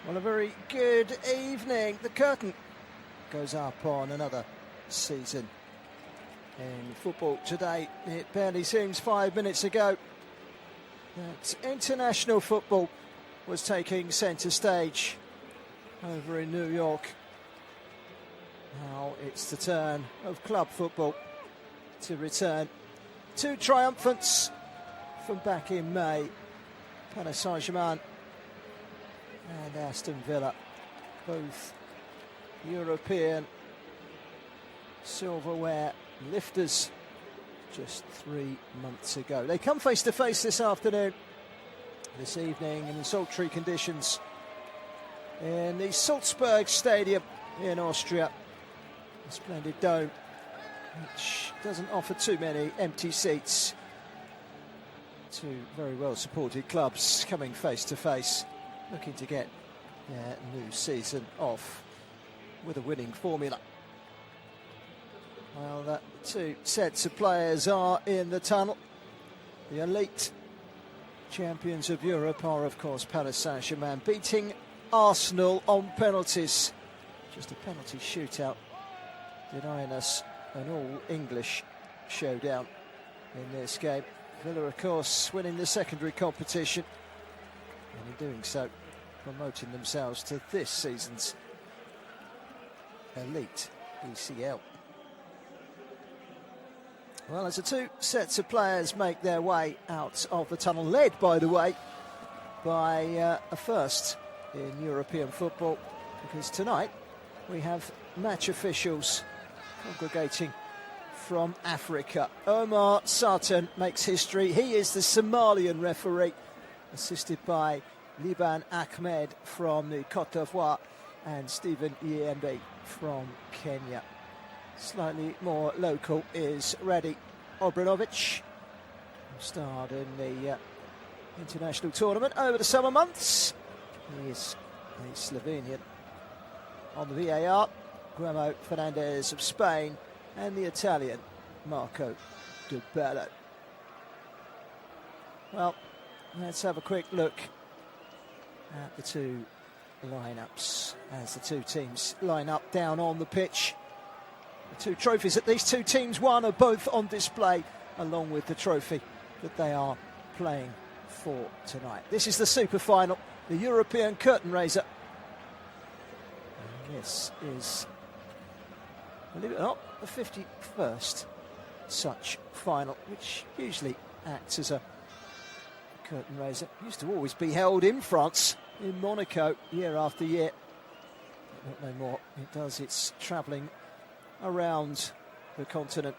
Well, a very good evening. The curtain goes up on another season in football today. It barely seems 5 minutes ago that international football was taking centre stage over in New York. Now it's the turn of club football to return. Two triumphants from back in May. Paris Saint-Germain and Aston Villa, both European silverware lifters just 3 months ago. They come face to face this evening in the sultry conditions in the Salzburg Stadium in Austria. A splendid dome which doesn't offer too many empty seats. Two very well supported clubs coming face to face, looking to get their new season off with a winning formula. Well, the two sets of players are in the tunnel. The elite champions of Europe are, of course, Paris Saint-Germain, beating Arsenal on penalties. Just a penalty shootout, denying us an all-English showdown in this game. Villa, of course, winning the secondary competition, and in doing so, promoting themselves to this season's elite ECL. Well, as the two sets of players make their way out of the tunnel, led, by the way, by a first in European football, because tonight we have match officials congregating from Africa. Omar Sartan makes history. He is the Somalian referee, assisted by Liban Ahmed from the Côte d'Ivoire and Stephen Yembe from Kenya. Slightly more local is Radi Obranovic, who starred in the international tournament over the summer months. He is a Slovenian. On the VAR, Guillermo Fernandez of Spain, and the Italian Marco De Bello. Well, let's have a quick look at the two lineups as the two teams line up down on the pitch. The two trophies that these two teams won are both on display, along with the trophy that they are playing for tonight. This is the super final, the European curtain raiser. And this is, believe it or not, the 51st such final, which usually acts as a curtain raiser. It used to always be held in France, in Monaco, year after year. Not no more. It does its travelling around the continent.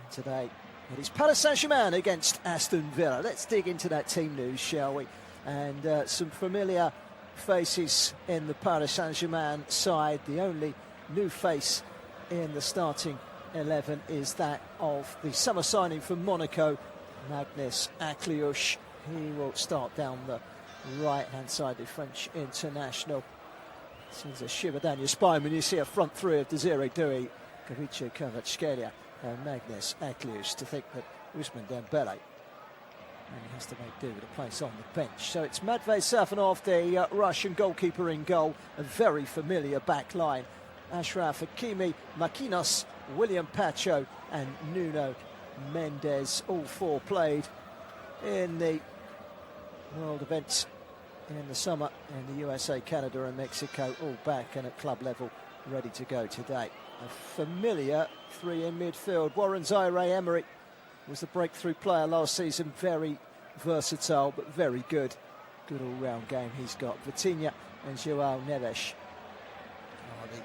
And today it is Paris Saint-Germain against Aston Villa. Let's dig into that team news, shall we? And some familiar faces in the Paris Saint-Germain side. The only new face in the starting 11 is that of the summer signing from Monaco, Magnus Akliush. He will start down the right-hand side, the French international. Sends a shiver down your spine when you see a front three of Desiree Doué, Kavicha Kvaratskhelia and Magnus Akliush, to think that Ousmane Dembele and he has to make do with a place on the bench. So it's Matvei Safonov, the Russian goalkeeper, in goal. A very familiar back line. Ashraf Hakimi, Makinos, William Pacho and Nuno Mendes, all four played in the world events in the summer in the USA, Canada and Mexico, all back and at club level ready to go today. A familiar three in midfield. Warren Zaire-Emery was the breakthrough player last season, very versatile but very good. Good all-round game he's got. Vitinha and João Neves are the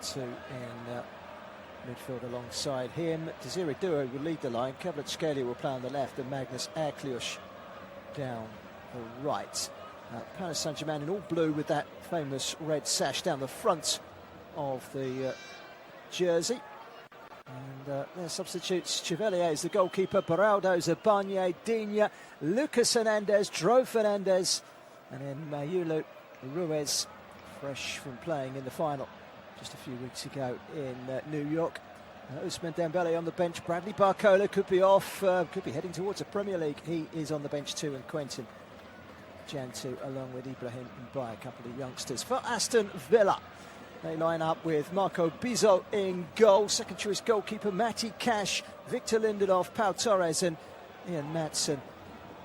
two in midfield alongside him. Desiree Doué will lead the line. Kvaratskhelia will play on the left and Magnus Akliush down the right. Paris Saint-Germain in all blue with that famous red sash down the front of the jersey. And their substitutes: Chevalier is the goalkeeper, Beraldo, Zabanye, Digne, Lucas Hernandez, Dro Fernandez, and then Mayulu Ruiz, fresh from playing in the final just a few weeks ago in New York. Ousmane Dembele on the bench. Bradley Barcola could be off, could be heading towards the Premier League. He is on the bench too, and Quentin Jantu along with Ibrahim and by a couple of youngsters. For Aston Villa, they line up with Marco Bizot in goal, second choice goalkeeper Matty Cash, Victor Lindelof, Pau Torres and Ian Maatsen.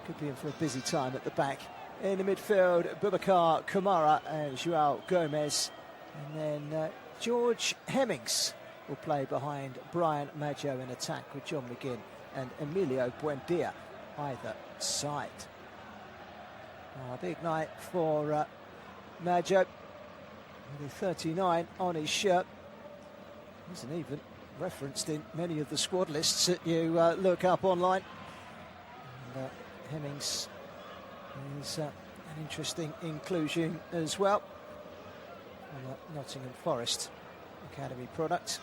Could be in for a busy time at the back. In the midfield, Boubacar Kamara and Joao Gomez. And then George Hemmings will play behind Brian Maggio in attack with John McGinn and Emilio Buendia either side. A big night for Maggio. With 39 on his shirt. Isn't even referenced in many of the squad lists that you look up online. And, Hemmings is an interesting inclusion as well. Nottingham Forest Academy product.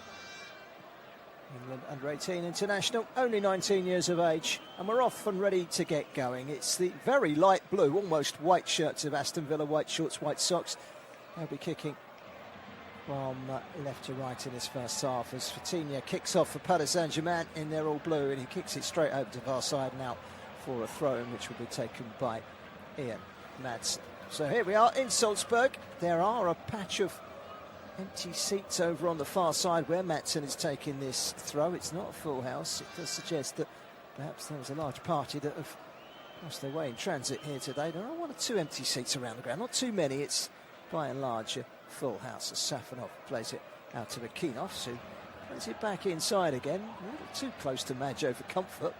England under-18 international, only 19 years of age, and we're off and ready to get going. It's the very light blue, almost white shirts of Aston Villa, white shorts, white socks. They'll be kicking from left to right in this first half as Fatinia kicks off for Paris Saint-Germain in their all blue, and he kicks it straight over to far side now for a throw-in which will be taken by Ian Maatsen. So here we are in Salzburg. There are a patch of empty seats over on the far side where Maatsen is taking this throw. It's not a full house. It does suggest that perhaps there was a large party that have lost their way in transit here today. There are one or two empty seats around the ground, not too many. It's by and large a full house as Safanov plays it out to Akinov, who plays it back inside again. A little too close to Maggio for comfort.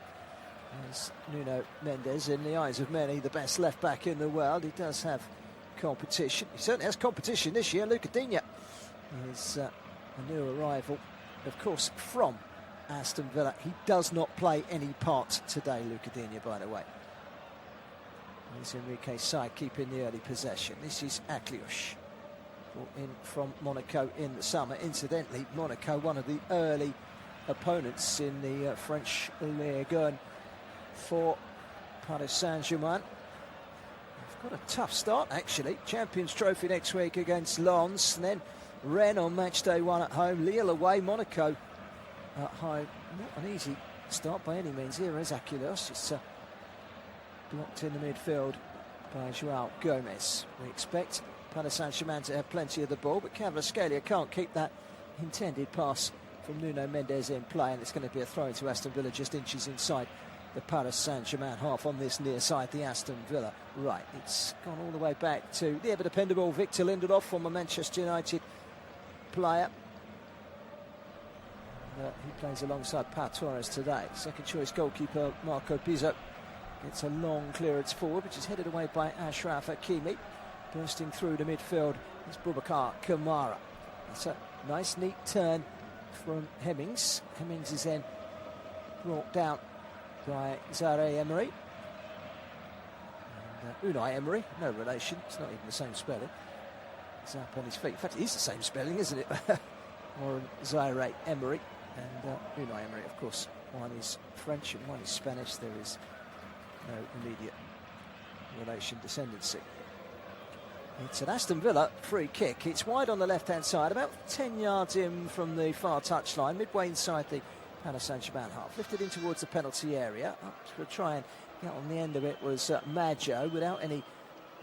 As Nuno Mendes, in the eyes of many, the best left back in the world. He does have competition. He certainly has competition this year. Luca Digne is a new arrival, of course, from Aston Villa. He does not play any part today, Luca Digne, by the way. It's Enrique Sai keeping the early possession. This is Akliouche, brought in from Monaco in the summer. Incidentally, Monaco, one of the early opponents in the French Ligue 1 for Paris Saint-Germain. They've got a tough start, actually. Champions Trophy next week against Lens, and then Rennes on match day 1 at home, Lille away, Monaco at home. Not an easy start by any means. Here is Akliouche. It's blocked in the midfield by Joao Gomez. We expect Paris Saint-Germain to have plenty of the ball, but Kvaratskhelia can't keep that intended pass from Nuno Mendes in play, and it's going to be a throw into Aston Villa just inches inside the Paris Saint-Germain half on this near side, the Aston Villa. Right, it's gone all the way back to the ever-dependable Victor Lindelof, former Manchester United player. He plays alongside Pau Torres today. Second choice goalkeeper Marco Bizot gets a long clearance forward, which is headed away by Ashraf Hakimi. Bursting through the midfield is Boubacar Kamara. It's a nice, neat turn from Hemmings. Hemmings is then brought down by Zaire Emery. And Unai Emery, no relation, it's not even the same spelling. He's up on his feet. In fact, it is the same spelling, isn't it? Or Zaire Emery and Unai Emery, of course. One is French and one is Spanish. There is no immediate relation descendancy. It's an Aston Villa free kick. It's wide on the left-hand side, about 10 yards in from the far touchline, midway inside the Paris Saint-Germain half. Lifted in towards the penalty area. Up to try and get on the end of it was Maggio without any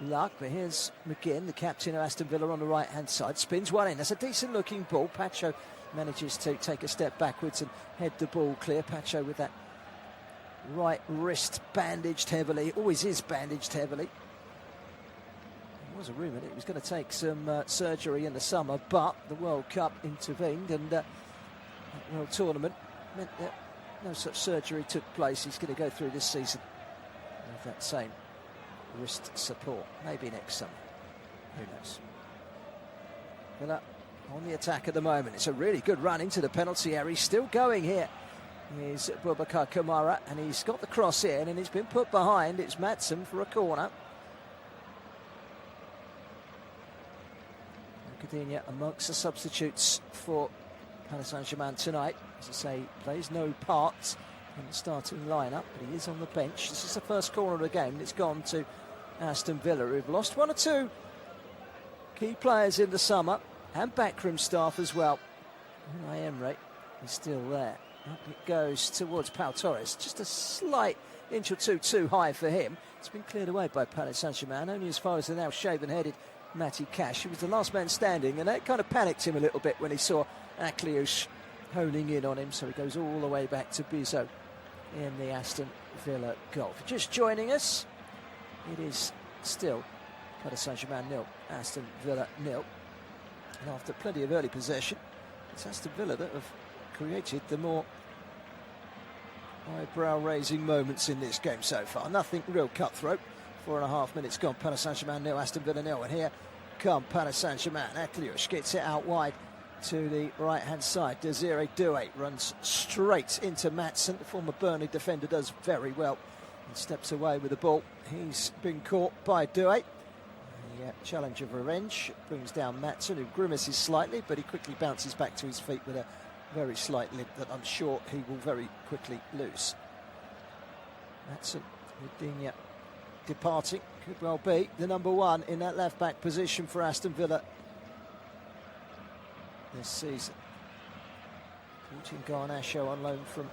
luck. But here's McGinn, the captain of Aston Villa, on the right-hand side. Spins one in. That's a decent-looking ball. Pacho manages to take a step backwards and head the ball clear. Pacho with that right wrist bandaged heavily. Always is bandaged heavily. There was a rumour that he was going to take some surgery in the summer, but the World Cup intervened, and that World Tournament meant that no such surgery took place. He's going to go through this season with that same wrist support. Maybe next summer. Who knows? Villa on the attack at the moment. It's a really good run into the penalty area. He's still going here. Here's Boubacar Kamara, and he's got the cross in, and he's been put behind. It's Maatsen for a corner. Digne amongst the substitutes for Paris Saint-Germain tonight. As I say, plays no part in the starting lineup, but he is on the bench. This is the first corner of the game, and it's gone to Aston Villa, who've lost one or two key players in the summer, and backroom staff as well. Unai Emery is still there. Up it goes towards Pau Torres. Just a slight inch or two too high for him. It's been cleared away by Paris Saint-Germain, only as far as the now shaven-headed Matty Cash. He was the last man standing, and that kind of panicked him a little bit when he saw Akliouche honing in on him, so he goes all the way back to Bizot in the Aston Villa goal. For just joining us, it is still Paris Saint-Germain 0, Aston Villa 0. And after plenty of early possession, it's Aston Villa that have created the more eyebrow-raising moments in this game so far. Nothing real cutthroat. 4.5 minutes gone. Paris Saint-Germain 0, Aston Villa 0. And here come Paris Saint-Germain. Akliouche gets it out wide to the right-hand side. Desiré Doué runs straight into Maatsen. The former Burnley defender does very well and steps away with the ball. He's been caught by Doué. The challenge of revenge brings down Maatsen, who grimaces slightly, but he quickly bounces back to his feet with a very slight limp that I'm sure he will very quickly lose. Maatsen, Digne departing, could well be the number one in that left-back position for Aston Villa this season. Germain-Aston on loan from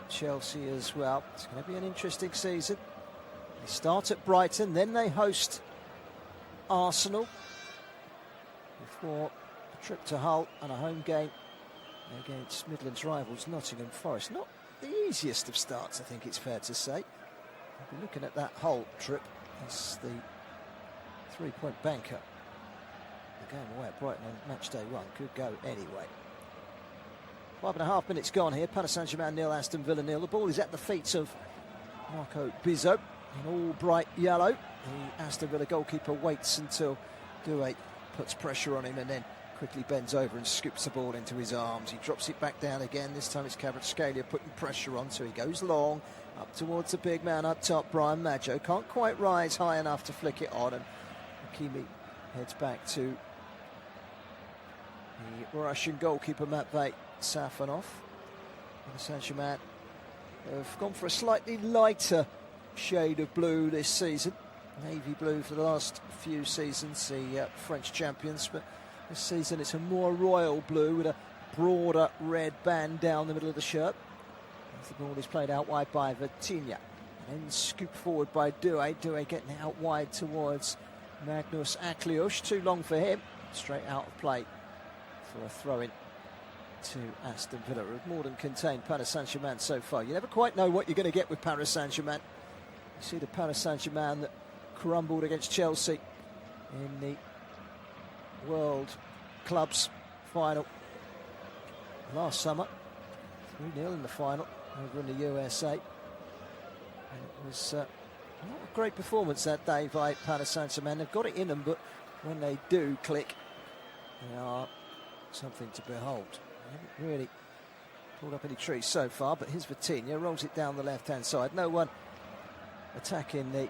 Chelsea as well. It's going to be an interesting season. They start at Brighton, then they host Arsenal before a trip to Hull and a home game against Midlands rivals Nottingham Forest. Not the easiest of starts, I think it's fair to say. We'll be looking at that Hull trip as the three-point banker. The game away at Brighton on match day 1 could go anyway. 5.5 minutes gone here. Paris Saint-Germain 0, Aston Villa 0. The ball is at the feet of Marco Bizot in all bright yellow. The Aston Villa goalkeeper waits until Doué puts pressure on him and then quickly bends over and scoops the ball into his arms. He drops it back down again. This time it's Kvaratskhelia putting pressure on, so he goes long up towards the big man up top, Brian Maggio. Can't quite rise high enough to flick it on, and Hakimi heads back to the Russian goalkeeper Matvei Safonov. And Saint-Germain have gone for a slightly lighter shade of blue this season. Navy blue for the last few seasons, the French champions, but this season it's a more royal blue with a broader red band down the middle of the shirt. As the ball is played out wide by Vitinha, and then scooped forward by Doué. Doué getting it out wide towards Magnus Akliouche. Too long for him. Straight out of play for a throw-in to Aston Villa. Have more than contained Paris Saint-Germain so far. You never quite know what you're going to get with Paris Saint-Germain. You see the Paris Saint-Germain that crumbled against Chelsea in the World Clubs final last summer. 3-0 in the final over in the USA. And it was not a great performance that day by Paris Saint-Germain. They've got it in them, but when they do click, they are something to behold. They haven't really pulled up any trees so far, but here's Vitinha, rolls it down the left-hand side. No one attacking the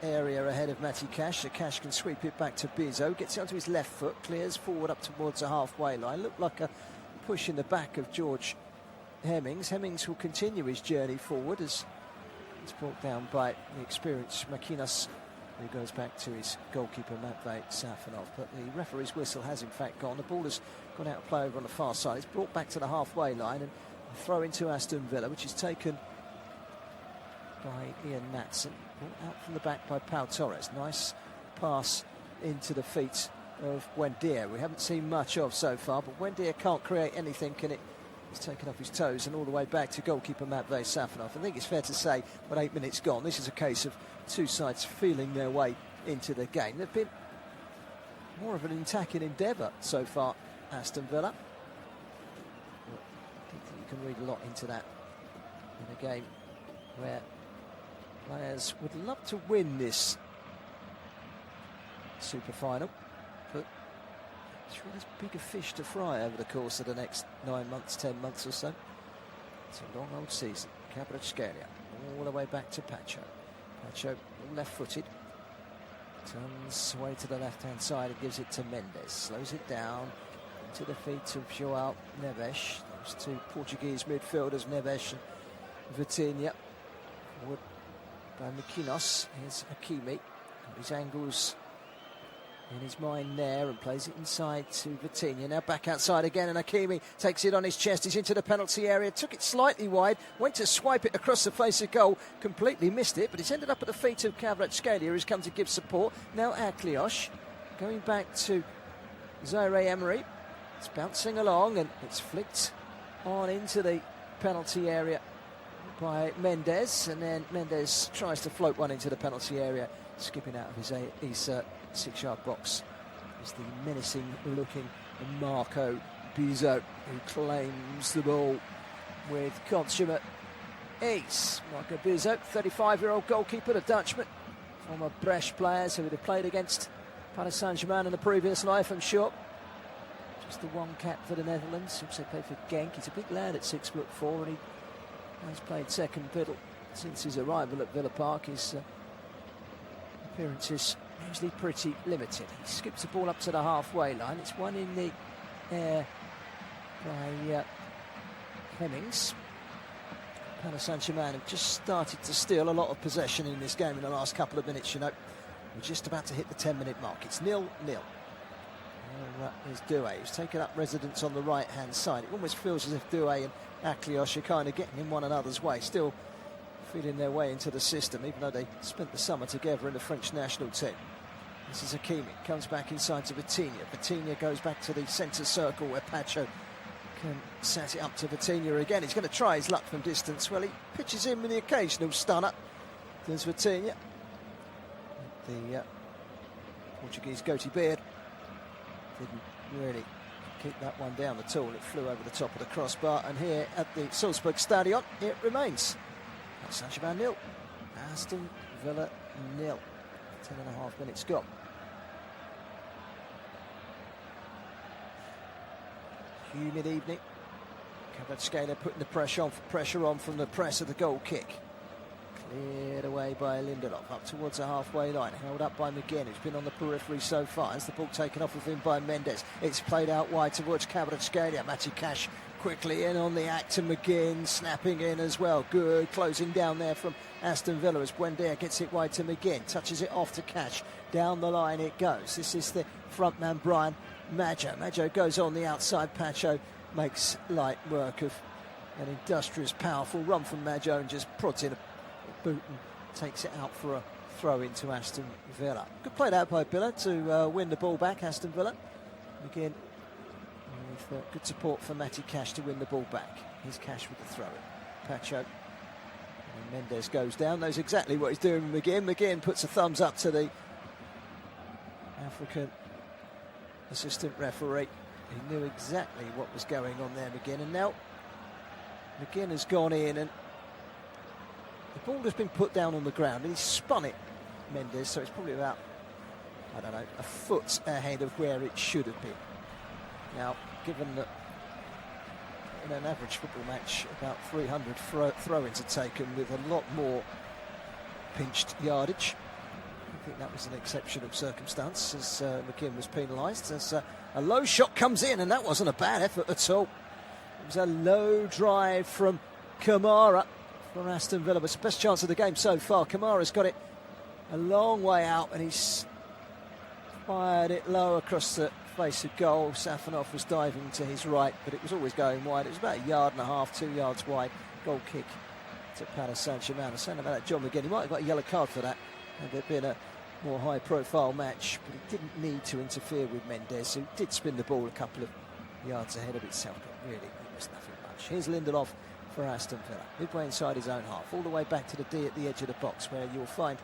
area ahead of Matty Cash, so Cash can sweep it back to Bizot, gets it onto his left foot, clears forward up towards the halfway line. Looked like a push in the back of George Hemmings. Hemmings will continue his journey forward as it's brought down by the experienced Makinas, who goes back to his goalkeeper Matvei Safonov. But the referee's whistle has in fact gone. The ball has gone out of play over on the far side. It's brought back to the halfway line and a throw into Aston Villa, which is taken by Ian Maatsen. Brought out from the back by Pau Torres. Nice pass into the feet of Buendia. We haven't seen much of so far, but Buendia can't create anything, and he's taken off his toes and all the way back to goalkeeper Matvei Safonov. I think it's fair to say, with 8 minutes gone, this is a case of two sides feeling their way into the game. They've been more of an attacking endeavour so far, Aston Villa. But I think that you can read a lot into that in a game where players would love to win this super final, but sure there's bigger fish to fry over the course of the next 9 months, 10 months or so. It's a long old season. Kvaratskhelia all the way back to Pacho. Pacho left-footed, turns away to the left-hand side and gives it to Mendes. Slows it down into the feet of João Neves. Those two Portuguese midfielders, Neves and Vitinha. Forward by Makinos. Here's Hakimi. His angles in his mind there and plays it inside to Vitinha. Now back outside again, and Hakimi takes it on his chest. He's into the penalty area, took it slightly wide, went to swipe it across the face of goal, completely missed it, but it's ended up at the feet of Kvaratskhelia, who's come to give support. Now Aklios going back to Zaire Emery. It's bouncing along and it's flicked on into the penalty area by Mendes, and then Mendes tries to float one into the penalty area, skipping out of his 6-yard box. Is the menacing looking Marco Bizot, who claims the ball with consummate ace. Marco Bizot, 35-year-old goalkeeper, the Dutchman, former Brecht players who would have played against Paris Saint-Germain in the previous life, I'm sure. Just the one cap for the Netherlands. He also played for Genk. He's a big lad at 6'4", and he has played second fiddle since his arrival at Villa Park. His appearances usually pretty limited. He skips the ball up to the halfway line. It's one in the air by Hemmings. Paris Saint-Germain have just started to steal a lot of possession in this game in the last couple of minutes, you know. We're just about to hit the 10-minute mark. It's 0-0. There's Doué, who's taken up residence on the right-hand side. It almost feels as if Doué and Aklios are kind of getting in one another's way, still feeling their way into the system, even though they spent the summer together in the French national team. This is Hakimi, comes back inside to Vitinha. Vitinha goes back to the centre circle where Pacho can set it up to Vitinha again. He's going to try his luck from distance. Well, he pitches in with the occasional stunner. There's Vitinha. The Portuguese goatee beard didn't really keep that one down at all. It flew over the top of the crossbar, and here at the Salzburg Stadion it remains. Saint-Germain 0, Aston Villa 0. 10.5 minutes gone. Humid evening. Kvaratskhelia putting the pressure on from the press of the goal kick. Cleared away by Lindelof, up towards the halfway line, held up by McGinn, who's been on the periphery so far. As the ball taken off of him by Mendes, it's played out wide towards Kvaratskhelia. Matty Cash quickly in on the act to McGinn, snapping in as well. Good closing down there from Aston Villa as Buendia gets it wide to McGinn, touches it off to Cash. Down the line it goes. This is the front man, Brian Maggio. Maggio goes on the outside. Pacho makes light work of an industrious, powerful run from Maggio and just prods in a boot and takes it out for a throw into Aston Villa. Good play out by Villa to win the ball back, Aston Villa. Again, with good support for Matty Cash to win the ball back. Here's Cash with the throw in. Pacho. And Mendes goes down, knows exactly what he's doing with McGinn. McGinn puts a thumbs up to the African assistant referee. He knew exactly what was going on there, McGinn. And now McGinn has gone in and the ball has been put down on the ground and he's spun it, Mendes, so it's probably about, I don't know, a foot ahead of where it should have been. Now, given that in an average football match about 300 throw-ins are taken with a lot more pinched yardage, I think that was an exceptional circumstance as McGinn was penalised. As a low shot comes in, and that wasn't a bad effort at all. It was a low drive from Kamara for Aston Villa. It's the best chance of the game so far. Kamara's got it a long way out and he's fired it low across the face of goal. Safanov was diving to his right, but it was always going wide. It was about 1.5 yards, 2 yards wide. Goal kick to Paris Saint-Germain. I was saying about that John McGinn, he might have got a yellow card for that had there been a more high-profile match, but he didn't need to interfere with Mendes, who did spin the ball a couple of yards ahead of itself, but really it was nothing much. Here's Lindelof for Aston Villa, midway inside his own half, all the way back to the D at the edge of the box, where you'll find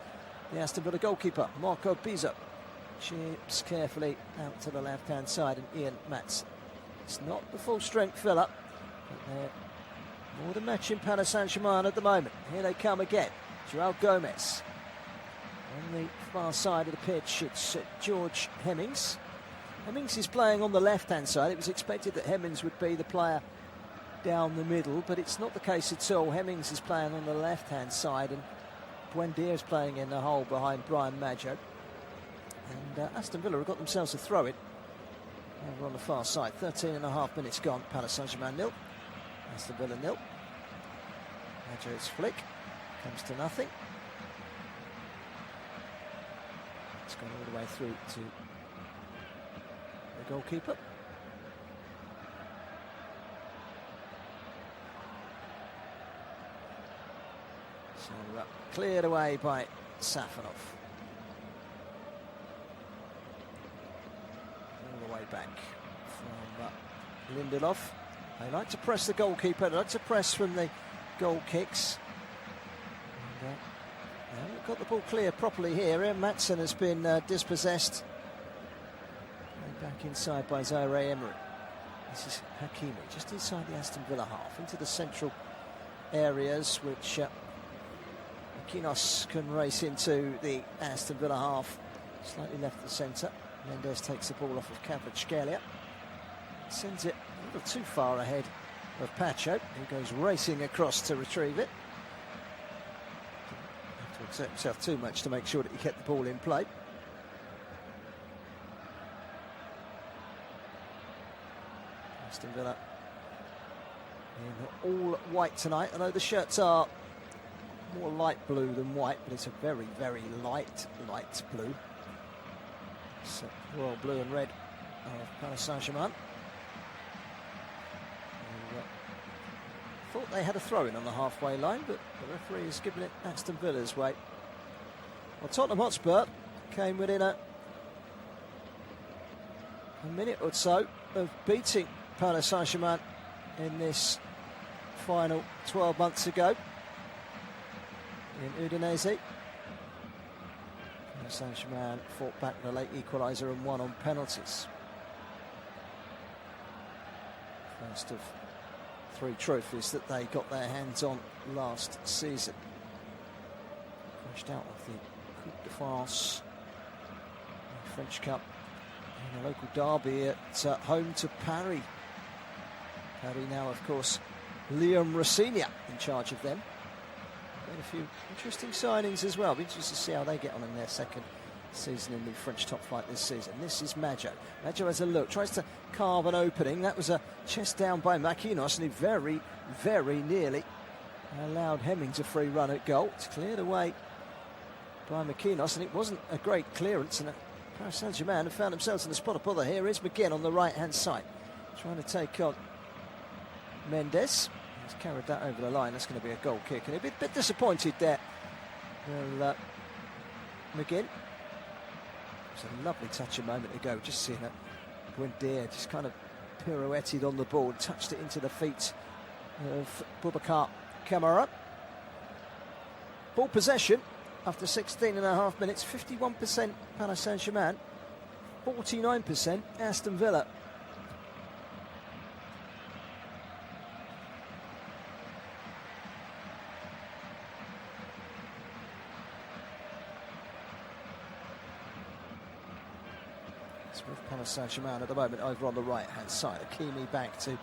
the Aston Villa goalkeeper, Marco Bizot. Chips carefully out to the left-hand side, and Ian Matson. It's not the full-strength Villa, but they're more than matching Paris Saint-Germain at the moment. Here they come again. Joao Gomez. On the far side of the pitch, it's George Hemmings. Hemmings is playing on the left-hand side. It was expected that Hemmings would be the player down the middle, but it's not the case at all. Hemmings is playing on the left-hand side, and Buendia is playing in the hole behind Brian Maggio. And Aston Villa have got themselves a throw-in over on the far side. 13.5 minutes gone. Paris Saint-Germain 0, Aston Villa 0. Maggio's flick comes to nothing. It's gone all the way through to goalkeeper. So cleared away by Safanov. All the way back from Lindelof. They like to press the goalkeeper, they like to press from the goal kicks. And, they haven't got the ball clear properly here. Matson has been dispossessed. Back inside by Zaire Emery. This is Hakimi, just inside the Aston Villa half, into the central areas, which Marquinhos can race into the Aston Villa half, slightly left of the centre. Mendes takes the ball off of Kvaratskhelia, sends it a little too far ahead of Pacho, who goes racing across to retrieve it. Didn't have to exert himself too much to make sure that he kept the ball in play. Aston Villa in all white tonight, although the shirts are more light blue than white, but it's a very, very light blue. It's royal blue and red of Paris Saint-Germain. Thought they had a throw-in on the halfway line, but the referee has given it Aston Villa's way. Well, Tottenham Hotspur came within a minute or so of beating Paris Saint-Germain in this final 12 months ago in Udinese. Paris Saint-Germain fought back the late equaliser and won on penalties. First of 3 trophies that they got their hands on last season. Crashed out of the Coupe de France, the French Cup, in a local derby at home to Paris. Paris now, of course, Liam Rossigna in charge of them. Made a few interesting signings as well. Be interested to see how they get on in their second season in the French top flight this season. This is Maggio. Maggio has a look, tries to carve an opening. That was a chest down by Marquinhos, and he very, very nearly allowed Hemming to free run at goal. It's cleared away by Marquinhos, and it wasn't a great clearance. And Paris Saint-Germain have found themselves in the spot of bother. Here is McGinn on the right-hand side, trying to take on Mendes. He's carried that over the line. That's going to be a goal kick, and a bit disappointed there. Well, McGinn. It was a lovely touch a moment ago, just seeing it. Buendia just kind of pirouetted on the ball, touched it into the feet of Boubacar Kamara. Ball possession after 16.5 minutes, 51% Paris Saint-Germain, 49% Aston Villa. With Paris Saint-Germain at the moment over on the right-hand side. Hakimi back to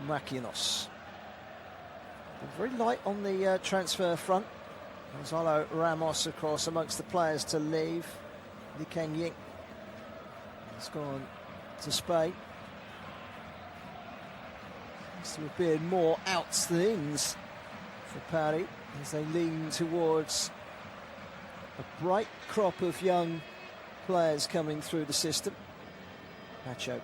Marquinhos. Very light on the transfer front. Gonzalo Ramos, of course, amongst the players to leave. Lee Kang-ying has gone to Spain. Seems to have been more outs than ins for Paris as they lean towards a bright crop of young players coming through the system. Pacho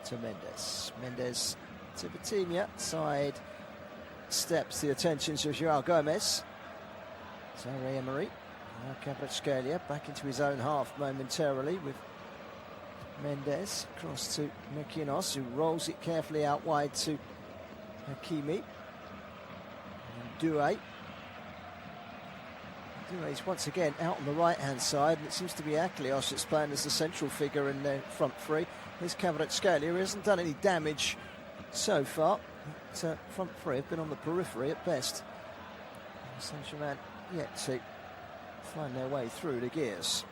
to Mendes. Mendes to Vitinha. Side steps the attentions of João Gomes. Zaire Emery. Now Kvaratskhelia back into his own half momentarily with Mendes. Across to Marquinhos, who rolls it carefully out wide to Hakimi. And Doué. He's once again out on the right-hand side, and it seems to be Aklios that's playing as the central figure in the front three. Here's Kvaratskhelia, who hasn't done any damage so far. But, front three have been on the periphery at best. Saint-Germain yet to find their way through the gears.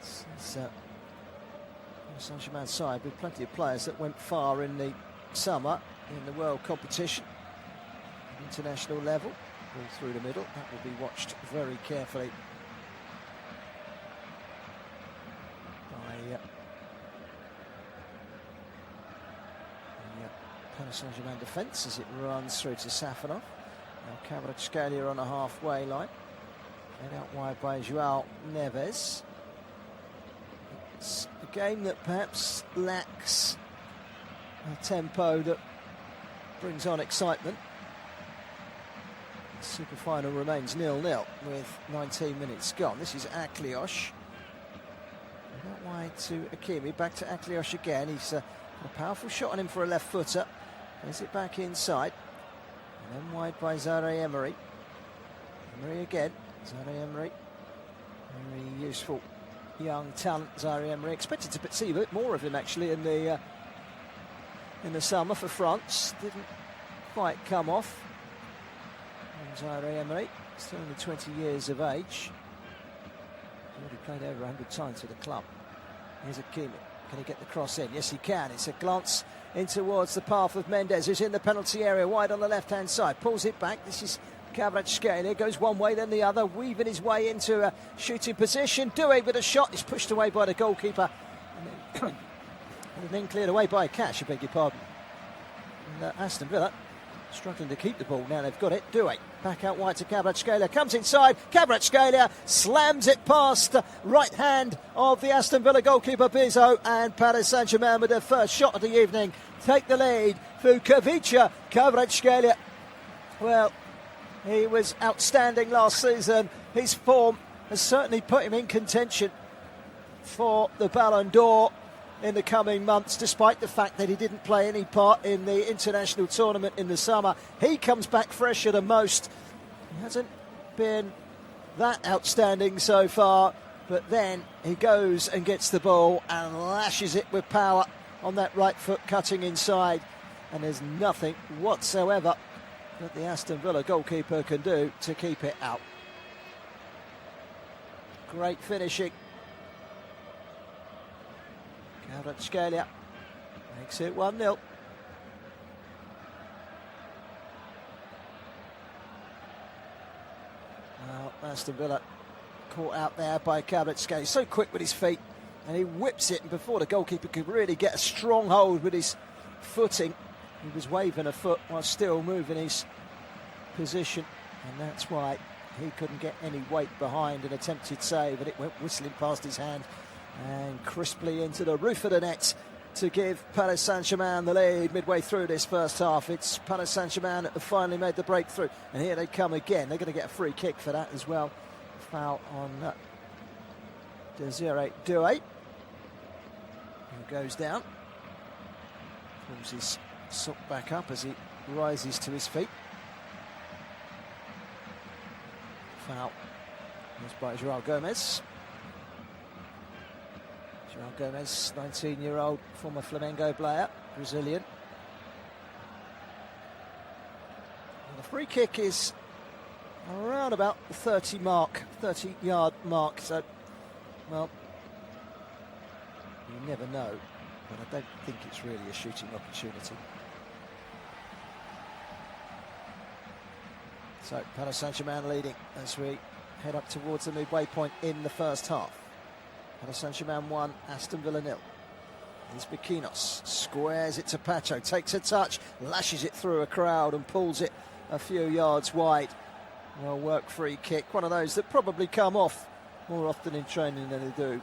This is Saint-Germain side with plenty of players that went far in the summer in the world competition, international level. Through the middle, that will be watched very carefully by the Paris Saint-Germain defence as it runs through to Safanov. Now Kvaratskhelia on a halfway line, led out wide by João Neves. It's a game that perhaps lacks a tempo that brings on excitement. The super final remains 0-0 with 19 minutes gone. This is Aklios. Out wide to Akimi, back to Aklios again. He's a powerful shot on him for a left footer. Plays it back inside. And then wide by Zaire-Emery. Emery again. Zaire-Emery. Very useful young talent, Zaire-Emery. Expected to see a bit more of him actually in the summer for France. Didn't quite come off. And Zaire-Emery, still only 20 years of age. He's already played over 100 times for the club. Here's Akimi. Can he get the cross in? Yes, he can. It's a glance in towards the path of Mendes, who's in the penalty area, wide on the left-hand side. Pulls it back. This is Kvaratskhelia. Goes one way, then the other, weaving his way into a shooting position. Doing with a shot. He's pushed away by the goalkeeper. And then cleared away by Cash, I beg your pardon. And Aston Villa struggling to keep the ball. Now they've got it. Doué back out wide to Kvaratskhelia. Comes inside. Kvaratskhelia slams it past the right hand of the Aston Villa goalkeeper Bizot, and Paris Saint-Germain with their first shot of the evening take the lead. Vukovic, Kvaratskhelia. Well, he was outstanding last season. His form has certainly put him in contention for the Ballon d'Or in the coming months, despite the fact that he didn't play any part in the international tournament in the summer. He comes back fresher than most. He hasn't been that outstanding so far, but then he goes and gets the ball and lashes it with power on that right foot, cutting inside, and there's nothing whatsoever that the Aston Villa goalkeeper can do to keep it out. Great finishing. Kvaratskhelia makes it 1-0. Now Aston Villa caught out there by Kvaratskhelia. He's so quick with his feet, and he whips it, and before the goalkeeper could really get a strong hold with his footing, he was waving a foot while still moving his position, and that's why he couldn't get any weight behind an attempted save, and it went whistling past his hand and crisply into the roof of the net to give Paris Saint-Germain the lead midway through this first half. It's Paris Saint-Germain that have finally made the breakthrough, and here they come again. They're going to get a free kick for that as well. Foul on Désiré Doué, who goes down, pulls his sock back up as he rises to his feet. Foul was by João Gomes. João Gomes, 19-year-old former Flamengo player, Brazilian. And the free kick is around about the 30-yard mark. So, well, you never know, but I don't think it's really a shooting opportunity. So Paris Saint-Germain leading as we head up towards the midway point in the first half. Paris Saint-Germain 1, Aston Villa 0. Here's Bikinos, squares it to Pacho, takes a touch, lashes it through a crowd and pulls it a few yards wide. Well worked free kick, one of those that probably come off more often in training than they do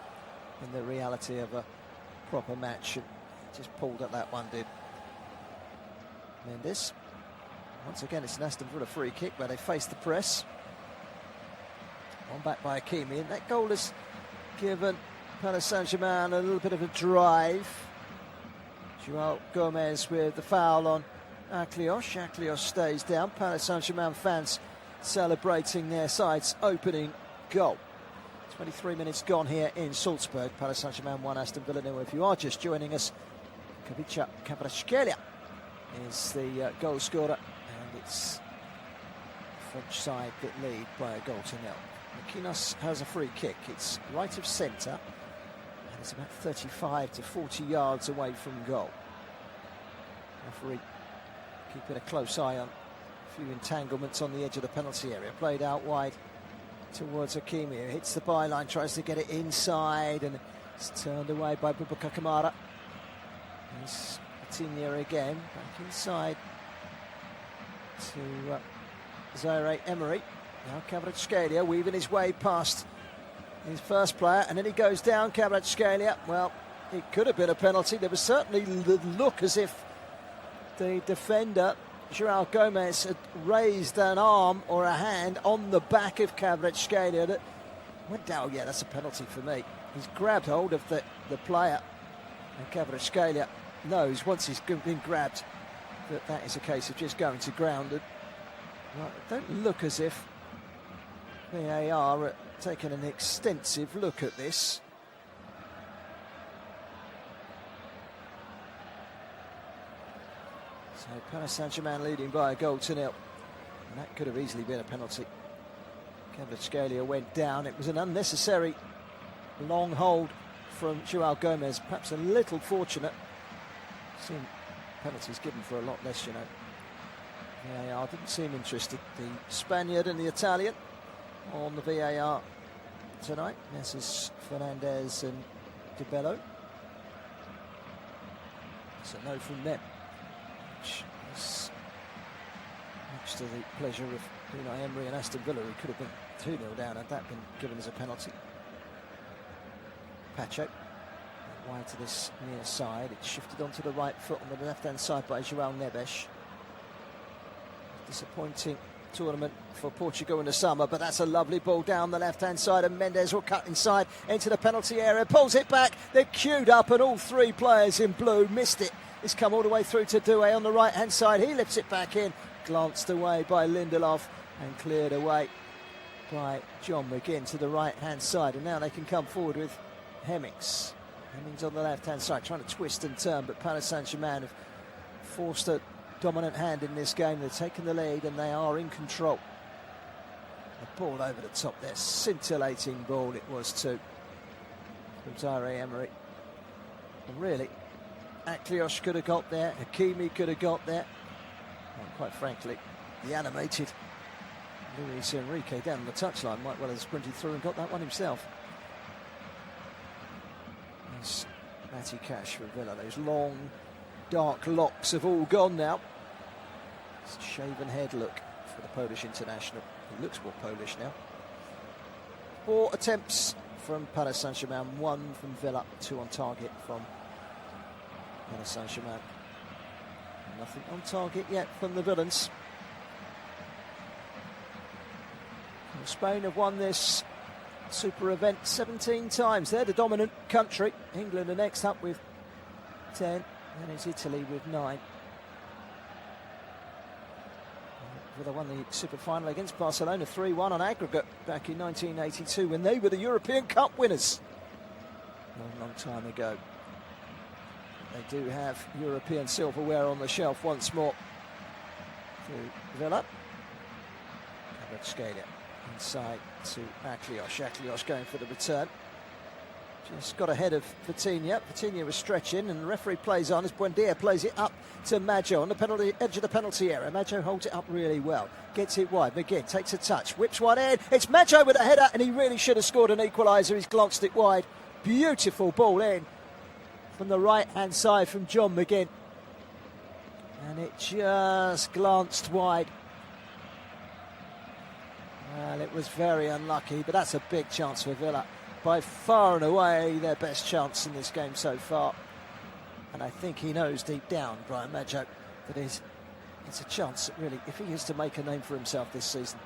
in the reality of a proper match. And just pulled at that one, did Mendes. Once again, it's an Aston Villa free kick where they face the press. One back by Akimi, and that goal has given Paris Saint-Germain a little bit of a drive. João Gomes with the foul on Aklios. Aklios stays down. Paris Saint-Germain fans celebrating their side's opening goal. 23 minutes gone here in Salzburg. Paris Saint-Germain 1, Aston Villa 0. If you are just joining us, Kvaratskhelia is the goal scorer, and it's the French side that lead by a goal to 0. Bikinos has a free kick. It's right of centre, and it's about 35 to 40 yards away from goal. Referee keeping a close eye on a few entanglements on the edge of the penalty area. Played out wide towards Akimi, who hits the byline, tries to get it inside, and it's turned away by Boubacar Kamara. Here's Coutinho again, back inside to Zaire-Emery. Now Kvaratskhelia weaving his way past his first player, and then he goes down. Kvaratskhelia, well, it could have been a penalty. There was certainly the look as if the defender, João Gomez, had raised an arm or a hand on the back of Kvaratskhelia that went down. Yeah, that's a penalty for me. He's grabbed hold of the player, and Kvaratskhelia knows once he's been grabbed that is a case of just going to ground. And, well, it don't look as if VAR are taking an extensive look at this. So Paris Saint-Germain leading by a goal to 0. And that could have easily been a penalty. Kvaratskhelia went down. It was an unnecessary long hold from João Gomez. Perhaps a little fortunate. Seen penalties given for a lot less, you know. VAR didn't seem interested. The Spaniard and the Italian on the VAR tonight. This is Fernandez and De Bello. So no from them, which is much to the pleasure of Unai Emery and Aston Villa, who could have been 2-0 down had that been given as a penalty. Pacho wide to this near side. It's shifted onto the right foot on the left-hand side by João Neves. Disappointing tournament for Portugal in the summer, but that's a lovely ball down the left-hand side, and Mendes will cut inside into the penalty area, pulls it back. They're queued up, and all three players in blue missed it. It's come all the way through to Doué on the right-hand side. He lifts it back in, glanced away by Lindelof, and cleared away by John McGinn to the right-hand side. And now they can come forward with Hemmings. Hemmings on the left-hand side, trying to twist and turn, but Paris Saint-Germain have forced a dominant hand in this game. They're taking the lead and they are in control. The ball over the top there, scintillating ball it was too from Zaire Emery. And really, Aklios could have got there, Hakimi could have got there. And quite frankly, the animated Luis Enrique down the touchline might well have sprinted through and got that one himself. There's Matty Cash for Villa. Those long, dark locks have all gone now. It's a shaven head look for the Polish international. He looks more Polish now. 4 attempts from Paris Saint-Germain, 1 from Villa, 2 on target from Paris Saint-Germain. Nothing on target yet from the Villains. And Spain have won this super event 17 times. They're the dominant country. England are next up with 10, and it's Italy with 9. Villa won the super final against Barcelona 3-1 on aggregate back in 1982 when they were the European Cup winners. Long time ago. They do have European silverware on the shelf once more. To Villa. Kvaratskhelia inside to Aklios. Aklios going for the return. Just got ahead of Vitinha. Vitinha was stretching, and the referee plays on as Buendia plays it up to Maggio on the penalty edge of the penalty area. Maggio holds it up really well, gets it wide. McGinn takes a touch, whips one in. It's Maggio with a header, and he really should have scored an equaliser. He's glanced it wide. Beautiful ball in from the right-hand side from John McGinn, and it just glanced wide. Well, it was very unlucky, but that's a big chance for Villa. By far and away their best chance in this game so far. And I think he knows deep down, Brian Maggio, that it's a chance that really, if he is to make a name for himself this season,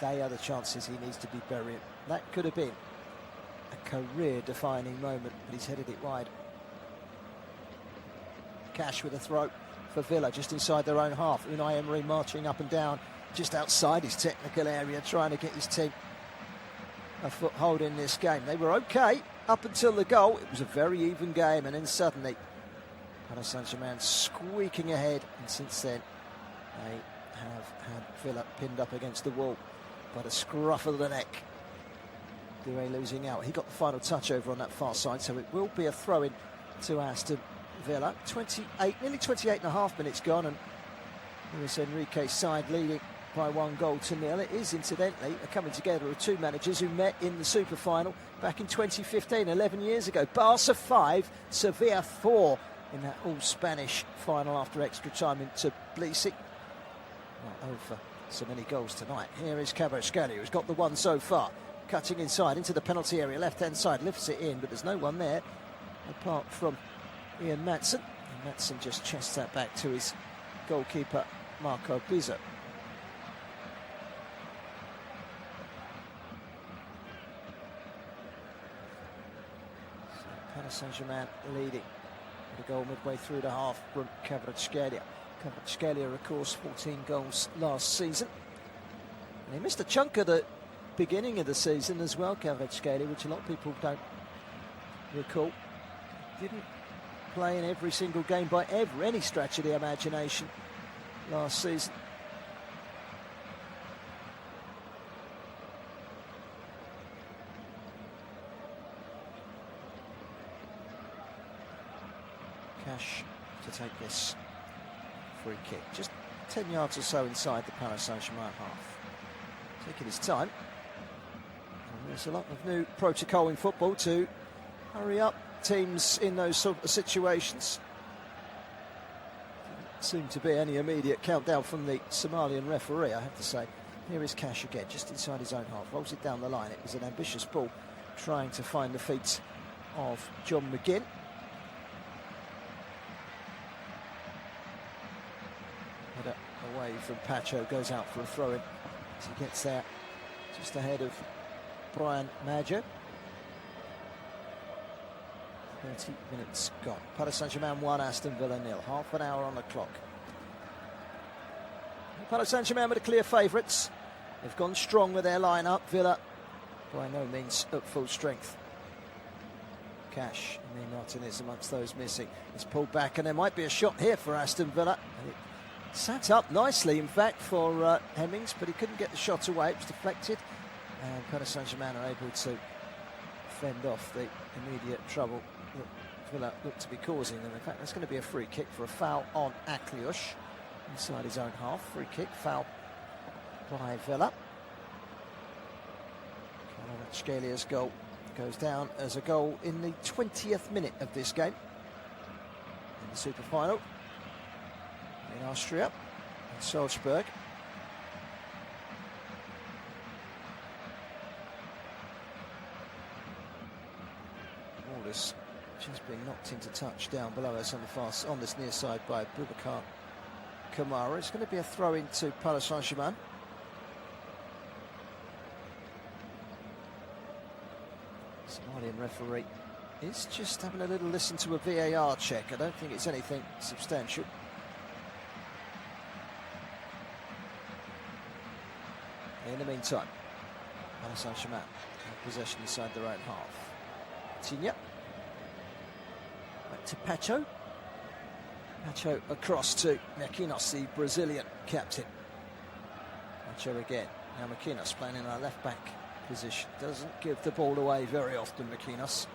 they are the chances he needs to be burying. That could have been a career-defining moment, but he's headed it wide. Cash with a throw for Villa, just inside their own half. Unai Emery marching up and down, just outside his technical area, trying to get his team a foothold in this game. They were okay up until the goal. It was a very even game, and then suddenly Paris Saint-Germain squeaking ahead, and since then they have had Villa pinned up against the wall by the scruff of the neck. Doué losing out. He got the final touch over on that far side, so it will be a throw-in to Aston Villa. 28, nearly 28 and a half minutes gone, and Luis Enrique's side leading by 1-0. It is, incidentally, a coming together of two managers who met in the super final back in 2015, 11 years ago. Barca 5, Sevilla 4 in that all-Spanish final after extra time in Tbilisi. Not over so many goals tonight. Here is Kvaratskhelia, who's got the one so far. Cutting inside into the penalty area, left-hand side, lifts it in, but there's no one there. apart from Ian Maatsen. And Maatsen just chests that back to his goalkeeper, Marco Bizzo. So Paris Saint-Germain leading with a goal midway through the half from Kvaratskhelia. Kvaratskhelia, of course, 14 goals last season. And he missed a chunk of the beginning of the season as well, Kvaratskhelia, which a lot of people don't recall. Didn't play in every single game by any stretch of the imagination last season. Cash to take this free kick, just 10 yards or so inside the Paris Saint-Germain half. Taking his time. And there's a lot of new protocol in football to hurry up teams in those sort of situations. Didn't seem to be any immediate countdown from the Somalian referee, I have to say. Here is Cash again, just inside his own half, rolls it down the line. It was an ambitious ball, trying to find the feet of John McGinn. Header away from Pacho, goes out for a throw-in as he gets there, just ahead of Brian Maggio. 30 minutes gone. Paris Saint-Germain 1, Aston Villa 0. Half an hour on the clock. Paris Saint-Germain were the clear favourites. They've gone strong with their line-up. Villa by no means at full strength. Cash, and Martinez amongst those missing. It's pulled back, and there might be a shot here for Aston Villa. And it sat up nicely, in fact, for Hemmings, but he couldn't get the shot away. It was deflected, and Paris Saint-Germain are able to fend off the immediate trouble that Villa looked to be causing them. In fact, that's going to be a free kick for a foul on Akliush inside his own half. Free kick, foul by Villa. Kvaratskelia's goal goes down as a goal in the 20th minute of this game in the Super Final in Austria, in Salzburg. Wallace just being knocked into touch down below us on this near side by Boubacar Kamara. It's going to be a throw into Paris Saint-Germain. Somalian referee is just having a little listen to a VAR check. I don't think it's anything substantial. In the meantime, Paris Saint-Germain in possession inside their own half. Tinya. Back to Pacho. Pacho across to Marquinhos, the Brazilian captain. Pacho again. Now Marquinhos playing in our left-back position. Doesn't give the ball away very often, Marquinhos.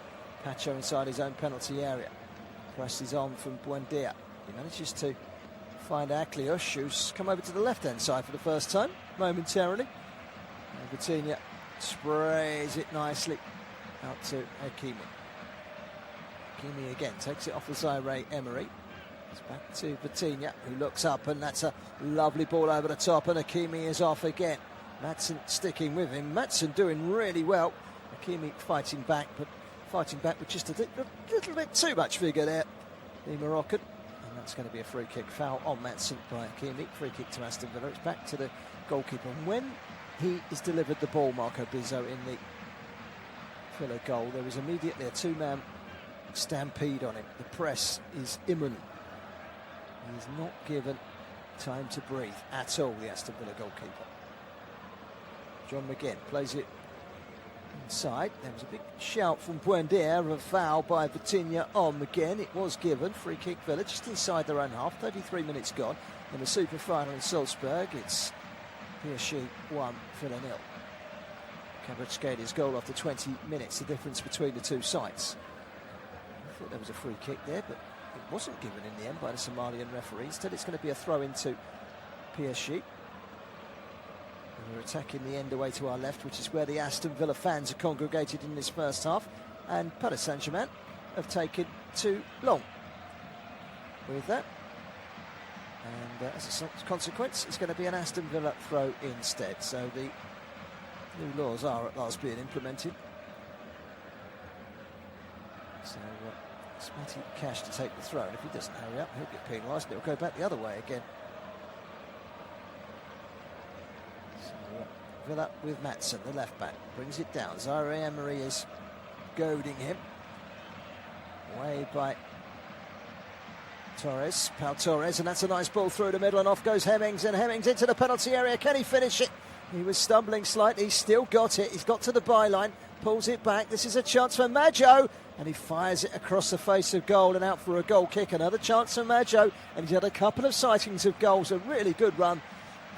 Pacho inside his own penalty area. Presses on from Buendia. He manages to find Akliush, who's come over to the left-hand side for the first time, momentarily. And Vitinha sprays it nicely out to Hakimi. Hakimi again takes it off the Zaire Emery. It's back to Vitinha, who looks up, and that's a lovely ball over the top, and Hakimi is off again. Maatsen sticking with him. Maatsen doing really well. Hakimi fighting back with just a little bit too much figure there, the Moroccan. And that's going to be a free kick. Foul on Maatsen by Hakimi. Free kick to Aston Villa. It's back to the goalkeeper. And when he is delivered the ball, Marco Bizzo, in the Villa goal, there was immediately a two-man stampede on him. The press is imminent. He's not given time to breathe at all, the Aston Villa goalkeeper. John McGinn plays it inside. There was a big shout from Buendia of a foul by Vitinha on McGinn. It was given. Free kick Villa just inside their own half. 33 minutes gone in the Super Final in Salzburg. It's PSG 1, Villa 0. Kvaratskelia's goal after 20 minutes, the difference between the two sides. I thought there was a free kick there, but it wasn't given in the end by the Somalian referee. Instead, it's going to be a throw into PSG. We're attacking the end away to our left, which is where the Aston Villa fans are congregated in this first half. And Paris Saint-Germain have taken too long with that. And as a consequence, it's going to be an Aston Villa throw instead. So the new laws are at last being implemented. So It's Matty Cash to take the throw, and if he doesn't hurry up, he'll get penalised, and it'll go back the other way again. So, Villa with Matson, the left back, brings it down. Zaire-Emery is goading him. Away by Torres, Pau Torres, and that's a nice ball through the middle, and off goes Hemmings, and Hemmings into the penalty area. Can he finish it? He was stumbling slightly, he's still got it. He's got to the byline, pulls it back. This is a chance for Maggio, and he fires it across the face of goal and out for a goal kick. Another chance for Maggio, and he's had a couple of sightings of goals. A really good run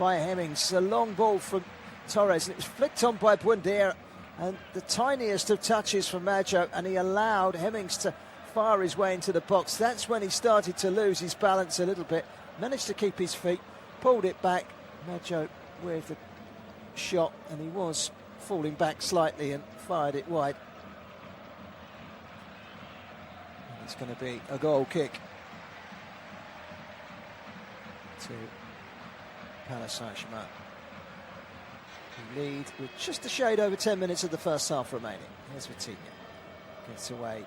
by Hemmings. A long ball from Torres, and it was flicked on by Buendia, and the tiniest of touches from Maggio, and he allowed Hemmings to fire his way into the box. That's when he started to lose his balance a little bit. Managed to keep his feet, pulled it back. Maggio with the shot, and he was falling back slightly and fired it wide. And it's going to be a goal kick to Paris Saint-Germain, who lead with just a shade over 10 minutes of the first half remaining. Here's Vitinha, gets away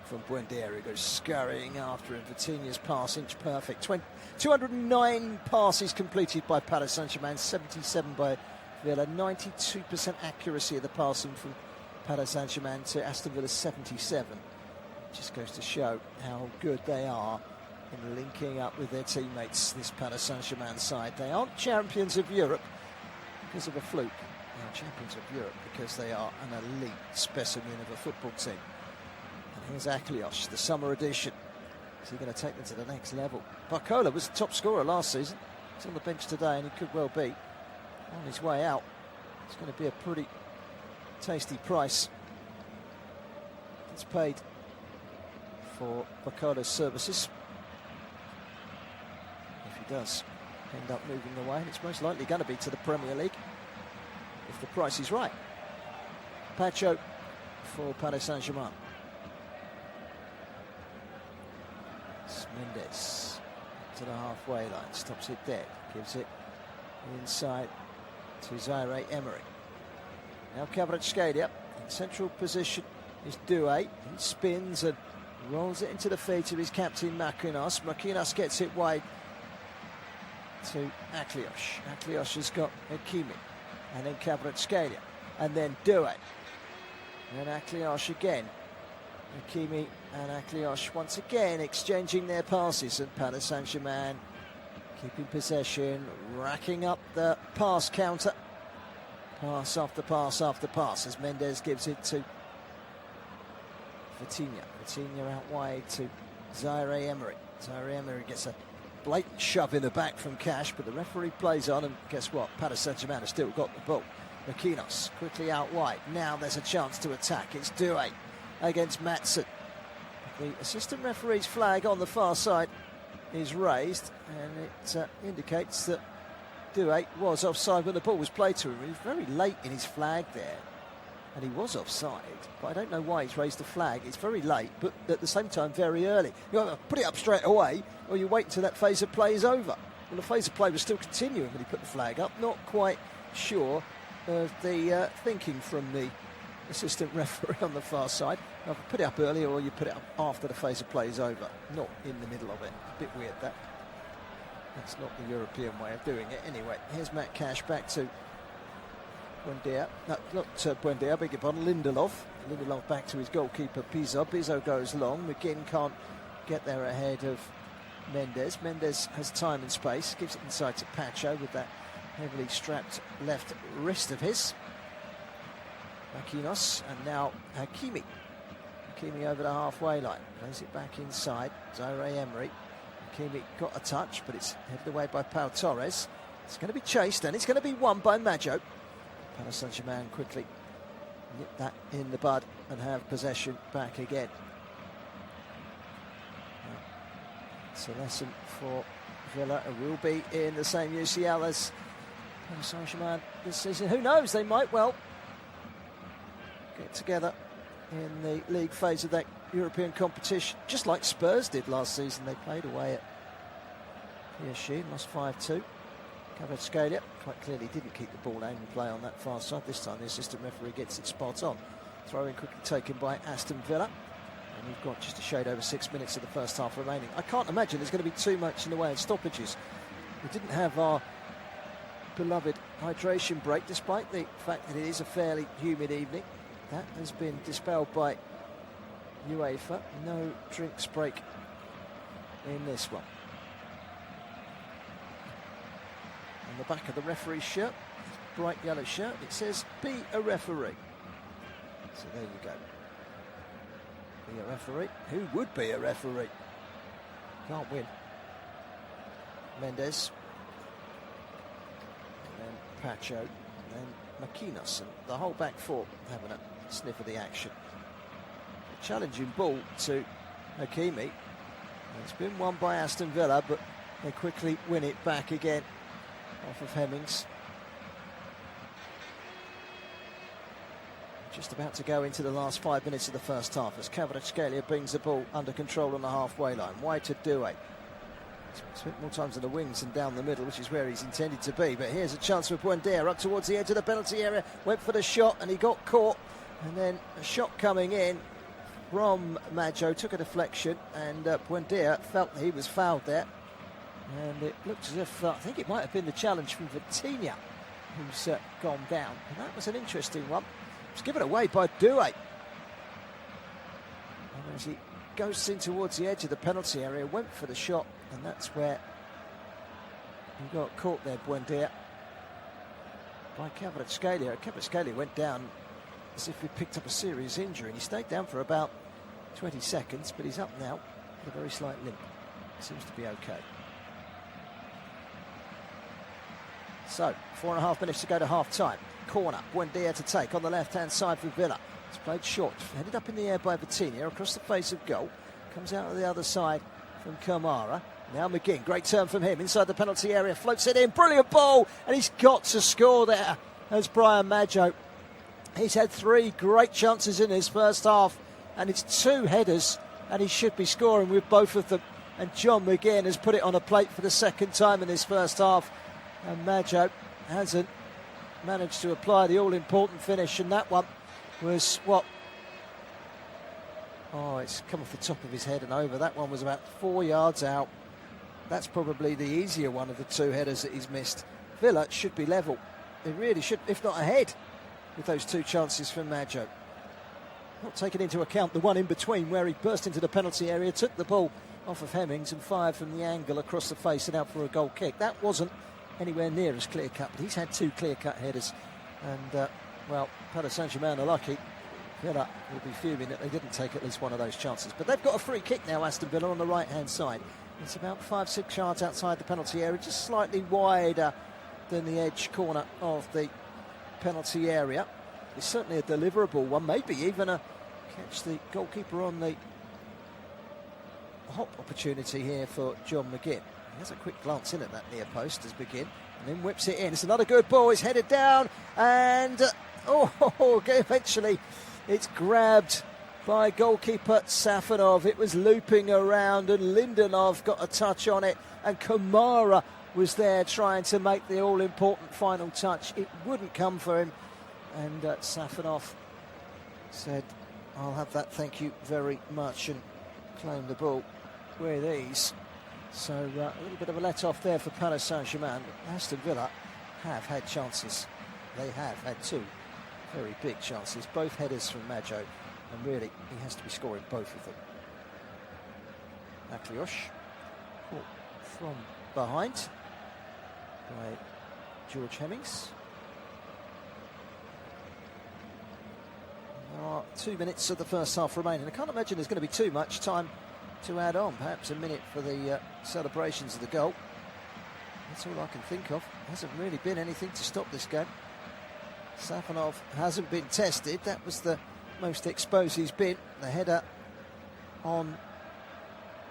from Buendia, who goes scurrying after him. Vitinha's pass, inch perfect. 209 passes completed by Paris Saint-Germain, 77 by Villa. 92% accuracy of the passing from Paris Saint-Germain to Aston Villa's 77. Just goes to show how good they are in linking up with their teammates, this Paris Saint-Germain side. They aren't champions of Europe because of a fluke. They are champions of Europe because they are an elite specimen of a football team. And here's Aklios, the summer edition. Is he going to take them to the next level? Barcola was the top scorer last season. He's on the bench today, and he could well be on his way out. It's going to be a pretty tasty price that's paid for Barcola's services. If he does end up moving away, and it's most likely going to be to the Premier League if the price is right. Pacho for Paris Saint-Germain. Mendes to the halfway line, stops it dead, gives it inside to Zaire-Emery. Now Kvaratskhelia in central position is Doué. He spins and rolls it into the feet of his captain Makinos. Makinos gets it wide to Aklios. Aklios has got Hakimi, and then Kvaratskhelia, and then Doué, and Aklios again. Hakimi and Aklios once again exchanging their passes, and Paris Saint-Germain keeping possession, racking up the pass counter. Pass after pass after pass as Mendes gives it to Vitinha. Vitinha out wide to Zaire-Emery. Zaire-Emery gets a blatant shove in the back from Cash, but the referee plays on, and guess what? Paris Saint-Germain has still got the ball. Makinos quickly out wide. Now there's a chance to attack. It's Doué against Matson. The assistant referee's flag on the far side is raised, and it indicates that Doué was offside when the ball was played to him. He was very late in his flag there, and he was offside, but I don't know why he's raised the flag. It's very late, but at the same time very early. You either put it up straight away, or you wait until that phase of play is over. Well, the phase of play was still continuing when he put the flag up. Not quite sure of the thinking from the assistant referee on the far side. Now, put it up early, or you put it up after the phase of play is over, not in the middle of it. A bit weird, that. That's not the European way of doing it. Anyway, here's Matt Cash back to Buendia. No, not Buendia, I beg your pardon, Lindelof. Lindelof back to his goalkeeper, Pizzo. Pizzo goes long. McGinn can't get there ahead of Mendes. Mendes has time and space, gives it inside to Pacho with that heavily strapped left wrist of his. Makinos, and now Hakimi. Hakimi over the halfway line, plays it back inside. Zaire-Emery. Hakimi got a touch, but it's headed away by Pau Torres. It's going to be chased, and it's going to be won by Maggio. Paris Saint-Germain quickly nip that in the bud and have possession back again. It's a lesson for Villa, who will be in the same UCL as Paris Saint-Germain this season. Who knows, they might well get together in the league phase of that European competition, just like Spurs did last season. They played away at PSG, lost 5-2. Kvaratskhelia quite clearly didn't keep the ball aim and play on that far side. This time the assistant referee gets it spot on. Throw in quickly taken by Aston Villa. And We've got just a shade over 6 minutes of the first half remaining. I can't imagine there's going to be too much in the way of stoppages. We didn't have our beloved hydration break, despite the fact that it is a fairly humid evening. That has been dispelled by UEFA. No drinks break in this one. On the back of the referee's shirt, bright yellow shirt, it says, "Be a referee." So there you go. Be a referee. Who would be a referee? Can't win. Mendes. And then Pacho. And then Maquinas. And the whole back four having a sniff of the action. A challenging ball to Hakimi. It's been won by Aston Villa, but they quickly win it back again off of Hemmings. Just about to go into the last 5 minutes of the first half as Kvaratskhelia brings the ball under control on the halfway line. Wide to Doué. Spent more times on the wings than down the middle, which is where he's intended to be. But here's a chance for Buendia up towards the edge of the penalty area. Went for the shot and he got caught. And then a shot coming in from Maggio, took a deflection, and Buendia felt that he was fouled there. And it looked as if, I think it might have been the challenge from Vitinha who's gone down. And that was an interesting one. It was given away by Doué. And as he goes in towards the edge of the penalty area, went for the shot, and that's where he got caught there, Buendia, by Kvaratskhelia. Kvaratskhelia went down as if he picked up a serious injury, and he stayed down for about 20 seconds, but he's up now with a very slight limp. Seems to be okay. So, 4.5 minutes to go to half-time. Corner, Buendia to take on the left-hand side for Villa. It's played short, headed up in the air by Vitinha, across the face of goal. Comes out of the other side from Kamara. Now McGinn, great turn from him, inside the penalty area, floats it in, brilliant ball, and he's got to score there as Brian Maggio. He's had 3 great chances in his first half, and it's 2 headers, and he should be scoring with both of them. And John McGinn has put it on a plate for the second time in his first half, and Maggio hasn't managed to apply the all-important finish, and that one was what? Oh, it's come off the top of his head and over. That one was about 4 yards out. That's probably the easier one of the 2 headers that he's missed. Villa should be level. They really should, if not ahead, with those 2 chances from Maggio. Not taking into account the one in between where he burst into the penalty area, took the ball off of Hemmings and fired from the angle across the face and out for a goal kick. That wasn't anywhere near as clear-cut, but he's had 2 clear-cut headers. And, well, Paris Saint-Germain are lucky. Villa will be fuming that they didn't take at least one of those chances. But they've got a free kick now, Aston Villa, on the right-hand side. It's about 5-6 yards outside the penalty area, just slightly wider than the edge corner of the penalty area. It's certainly a deliverable one, maybe even a catch the goalkeeper on the hop opportunity here for John McGinn. He has a quick glance in at that near post as McGinn, and then whips it in. It's another good ball, it's headed down, and eventually it's grabbed by goalkeeper Safanov. It was looping around, and Lindelof got a touch on it, and Kamara was there trying to make the all-important final touch. It wouldn't come for him, and Safanov said, "I'll have that, thank you very much," and claimed the ball with ease. So a little bit of a let-off there for Paris Saint-Germain. Aston Villa have had chances. They have had 2 very big chances, both headers from Maggio, and really he has to be scoring both of them. Aklios caught from behind by George Hemmings. There are 2 minutes of the first half remaining. I can't imagine there's going to be too much time to add on. Perhaps a minute for the celebrations of the goal. That's all I can think of. Hasn't really been anything to stop this game. Safanov hasn't been tested. That was the most exposed he's been. The header on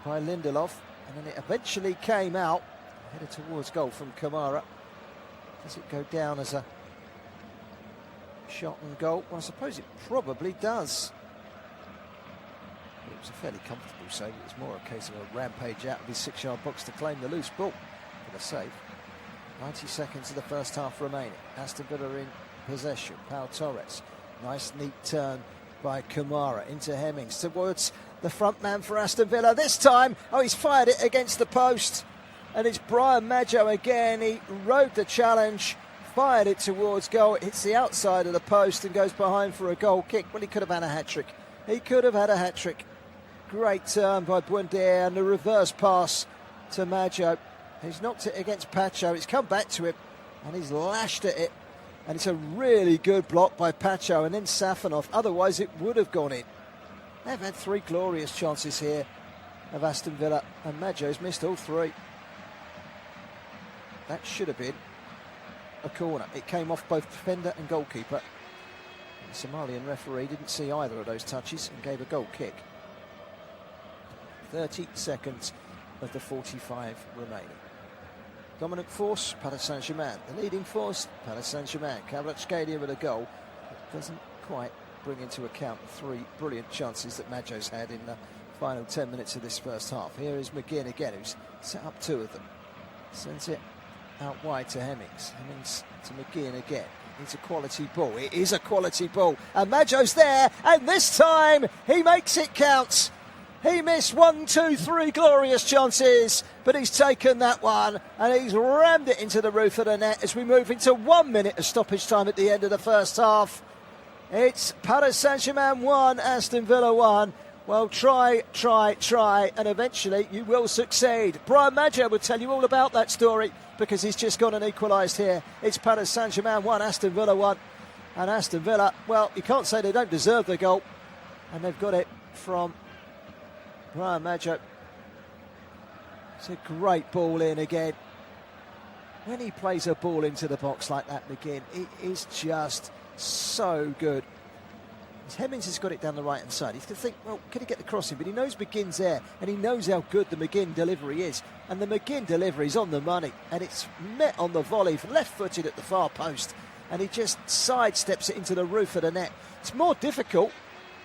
by Lindelof, and then it eventually came out. Headed towards goal from Kamara. Does it go down as a shot and goal? Well, I suppose it probably does. It was a fairly comfortable save. It was more a case of a rampage out of his 6-yard box to claim the loose ball for the save. 90 seconds of the first half remaining. Aston Villa in possession. Pau Torres. Nice neat turn by Kamara into Hemmings towards the front man for Aston Villa. This time, he's fired it against the post. And it's Brian Maggio again. He rode the challenge, fired it towards goal. It hits the outside of the post and goes behind for a goal kick. Well, he could have had a hat-trick. He could have had a hat-trick. Great turn by Buendia and the reverse pass to Maggio. He's knocked it against Pacho. It's come back to him and he's lashed at it. And it's a really good block by Pacho and then Safanov. Otherwise, it would have gone in. They've had 3 glorious chances here of Aston Villa and Maggio's missed all 3. That should have been a corner. It came off both defender and goalkeeper. The Somalian referee didn't see either of those touches and gave a goal kick. 30 seconds of the 45 remaining. Dominant force, Paris Saint-Germain. The leading force, Paris Saint-Germain. Kvaratskhelia with a goal. It doesn't quite bring into account the 3 brilliant chances that Maggio's had in the final 10 minutes of this first half. Here is McGinn again, who's set up 2 of them. Sends it out wide to Hemmings. Hemmings to McGinn again. It's a quality ball. It is a quality ball. And Maggio's there. And this time he makes it count. He missed 1, 2, 3 glorious chances. But he's taken that one. And he's rammed it into the roof of the net as we move into 1 minute of stoppage time at the end of the first half. It's Paris Saint-Germain 1, Aston Villa 1. Well, try, and eventually you will succeed. Brian Maggio will tell you all about that story because he's just gone and equalised here. It's Paris Saint-Germain 1, Aston Villa 1. And Aston Villa, well, you can't say they don't deserve the goal. And they've got it from Brian Maggio. It's a great ball in again. When he plays a ball into the box like that, McGinn, it is just so good. Hemmings has got it down the right-hand side. He's going to think, well, can he get the crossing? But he knows McGinn's there, and he knows how good the McGinn delivery is. And the McGinn delivery is on the money, and it's met on the volley, left-footed at the far post, and he just sidesteps it into the roof of the net. It's more difficult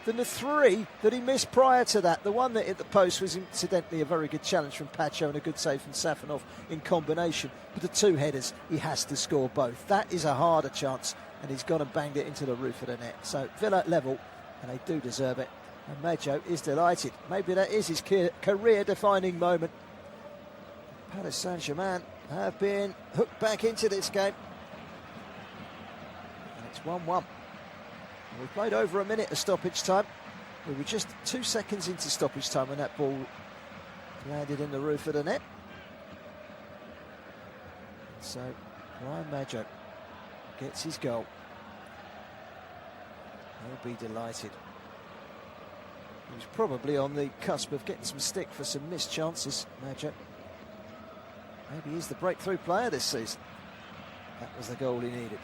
than the 3 that he missed prior to that. The one that hit the post was incidentally a very good challenge from Pacho and a good save from Safanov in combination. But the 2 headers, he has to score both. That is a harder chance. And he's gone and banged it into the roof of the net. So Villa level, and they do deserve it. And Maggio is delighted. Maybe that is his career-defining moment. Paris Saint-Germain have been hooked back into this game. And it's 1-1. We played over a minute of stoppage time. We were just 2 seconds into stoppage time when that ball landed in the roof of the net. So Brian Maggio gets his goal. He'll be delighted. He was probably on the cusp of getting some stick for some missed chances, Maggio. Maybe he's the breakthrough player this season. That was the goal he needed.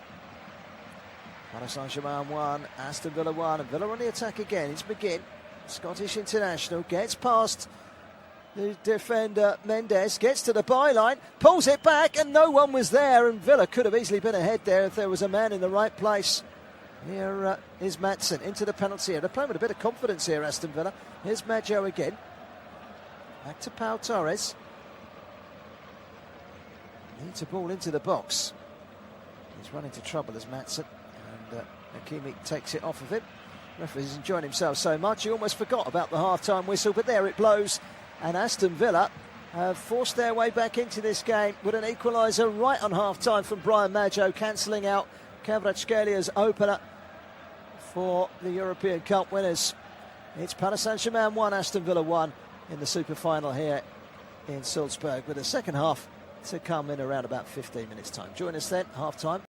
Paris Saint-Germain 1, Aston Villa 1, and Villa on the attack again. It's McGinn, Scottish international, gets past the defender, Mendes, gets to the byline, pulls it back, and no one was there, and Villa could have easily been ahead there if there was a man in the right place. Here is Maatsen into the penalty area. They're playing with a bit of confidence here, Aston Villa. Here's Maggio again. Back to Pau Torres. Needs a ball into the box. He's run into trouble as Maatsen, and Hakimi takes it off of him. Referee's enjoying himself so much he almost forgot about the half-time whistle, but there it blows. And Aston Villa have forced their way back into this game with an equaliser right on half-time from Brian Maggio, cancelling out Kvaratskelia's opener for the European Cup winners. It's Paris Saint-Germain 1, Aston Villa 1 in the super final here in Salzburg, with the second half to come in around about 15 minutes' time. Join us then, half-time.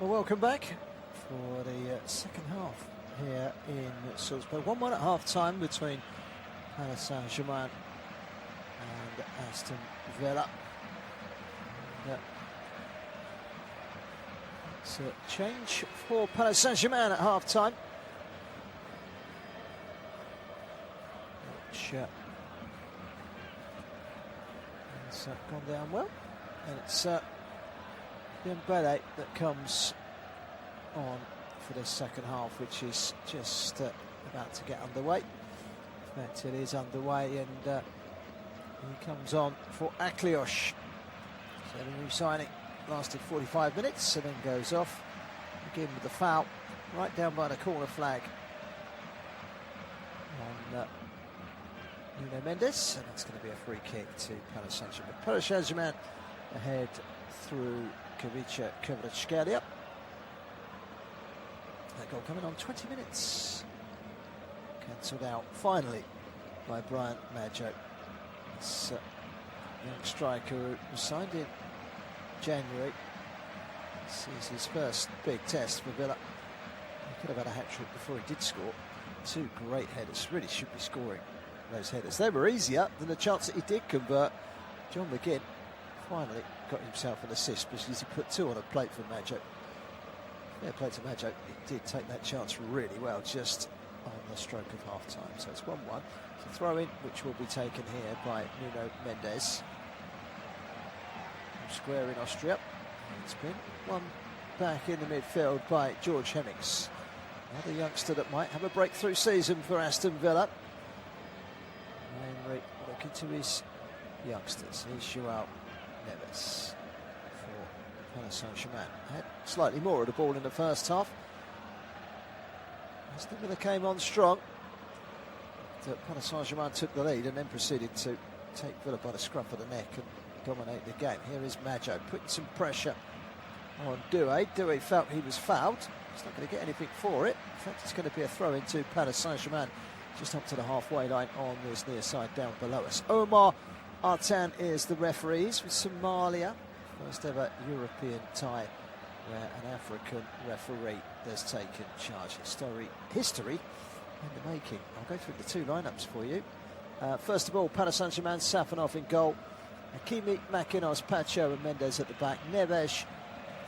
Well, welcome back for the second half here in Salzburg. 1-1 at half-time between Paris Saint-Germain and Aston Villa. It's a change for Paris Saint-Germain at half-time, which has gone down well, and it's Dembele that comes on for the second half, which is just about to get underway. In fact, it is underway, and he comes on for Aklios. So the new signing lasted 45 minutes and then goes off, again with the foul right down by the corner flag on Nuno Mendes, and it's going to be a free kick to Paris Saint-Germain. Paris Saint-Germain ahead through Kvaratskhelia. That goal coming on 20 minutes. Cancelled out finally by Brian Maggio. This young striker who was signed in January. This is his first big test for Villa. He could have had a hat-trick before he did score. Two great headers. Really should be scoring those headers. They were easier than the chance that he did convert. John McGinn finally got himself an assist because he put two on a plate for Maggio. Fair play to Maggio. He did take that chance really well just on the stroke of half-time. So it's 1-1. It's a throw-in which will be taken here by Nuno Mendes. Square in Austria. And it's been won back in the midfield by George Hemmings. Another youngster that might have a breakthrough season for Aston Villa. Mainly looking to his youngsters. Here's João Neves for Paris Saint-Germain. Had slightly more of the ball in the first half. Aston Villa came on strong. Paris Saint-Germain took the lead and then proceeded to take Villa by the scruff of the neck and dominate the game. Here is Maggio putting some pressure on Doué. Doué felt he was fouled. He's not going to get anything for it. In fact, it's going to be a throw into Paris Saint-Germain just up to the halfway line on this near side down below us. Omar Artan is the referee. He's with Somalia. First ever European tie where an African referee has taken charge. History in the making. I'll go through the two lineups for you. First of all, Paris Saint-Germain, Safanov in goal. Hakimi, Makinos, Pacho and Mendes at the back. Neves,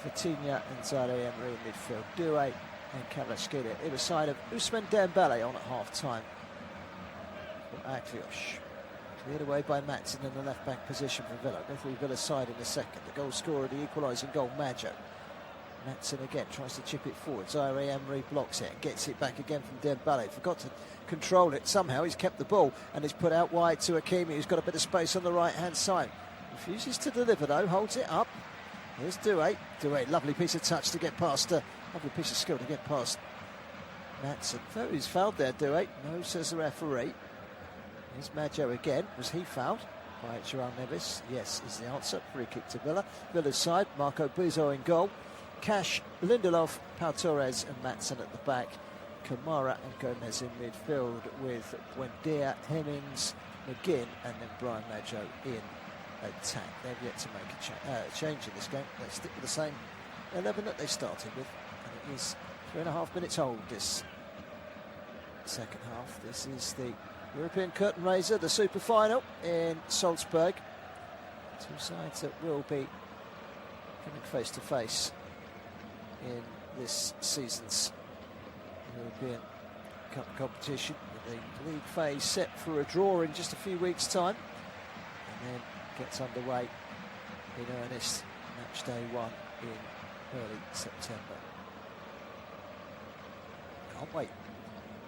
Vitinha and Zaire Emery in midfield. Doué and Kvaratskhelia either side of Ousmane Dembele on at half-time for Aklios. Cleared away by Matson in the left-back position for Villa. Go through Villa's side in a second. The goal scorer, the equalising goal, Maggio. Matson again tries to chip it forward. Zaire Emery blocks it and gets it back again from Dembele. Forgot to control it. Somehow he's kept the ball and he's put out wide to Hakimi, who's got a bit of space on the right-hand side. Refuses to deliver though, holds it up. Here's Doué. Doué, lovely piece of touch to get past, lovely piece of skill to get past Matson. Though he's fouled there, Doué. No, says the referee. Here's Maggio again. Was he fouled by João Neves? Yes, is the answer. Free kick to Villa. Villa's side, Marco Bizzo in goal. Cash, Lindelof, Pau Torres and Matson at the back. Kamara and Gomez in midfield with Buendia, Hemmings, McGinn and then Brian Maggio in attack. They've yet to make a change in this game. They stick with the same 11 that they started with. And it is 3.5 minutes old, this second half. This is the European curtain raiser, the super final in Salzburg. Two sides that will be coming face to face in this season's European Cup competition, with the league phase set for a draw in just a few weeks' time, and then gets underway in earnest match day 1 in early September. Can't wait.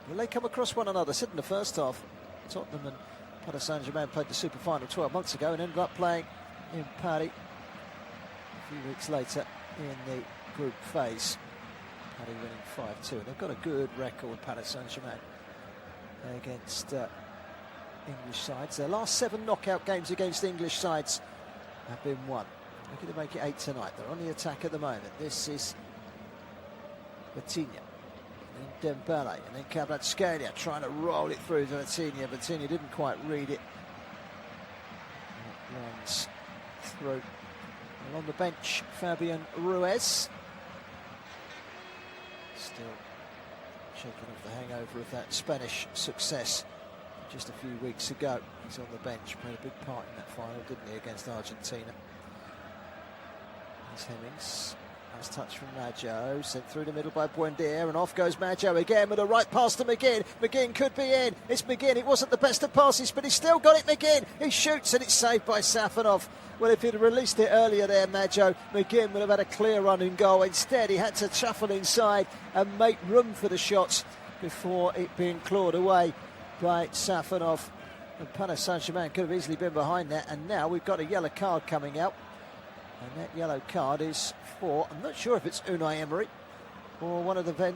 Will they come across one another? Said in the first half, Tottenham and Paris Saint-Germain played the super final 12 months ago and ended up playing in Paris a few weeks later in the group phase. Paris winning 5-2. And they've got a good record, Paris Saint-Germain, against English sides. Their last 7 knockout games against English sides have been won. Looking to make it 8 tonight. They're on the attack at the moment. This is Vitinha. And then Dembele. And then Kvaratskhelia trying to roll it through to Vitinha. Vitinha didn't quite read it. And it runs through. And on the bench, Fabian Ruiz. Still shaking off the hangover of that Spanish success just a few weeks ago. He's on the bench, played a big part in that final, didn't he, against Argentina. Here's Hemmings. Nice touch from Maggio, sent through the middle by Buendia, and off goes Maggio again with a right pass to McGinn. McGinn could be in. It's McGinn. It wasn't the best of passes, but he's still got it, McGinn. He shoots, and it's saved by Safanov. Well, if he'd released it earlier there, Maggio, McGinn would have had a clear run and goal. Instead, he had to shuffle inside and make room for the shots before it being clawed away by Safanov. And Paris Saint-Germain could have easily been behind that, and now we've got a yellow card coming out. And that yellow card is for, I'm not sure if it's Unai Emery or one of the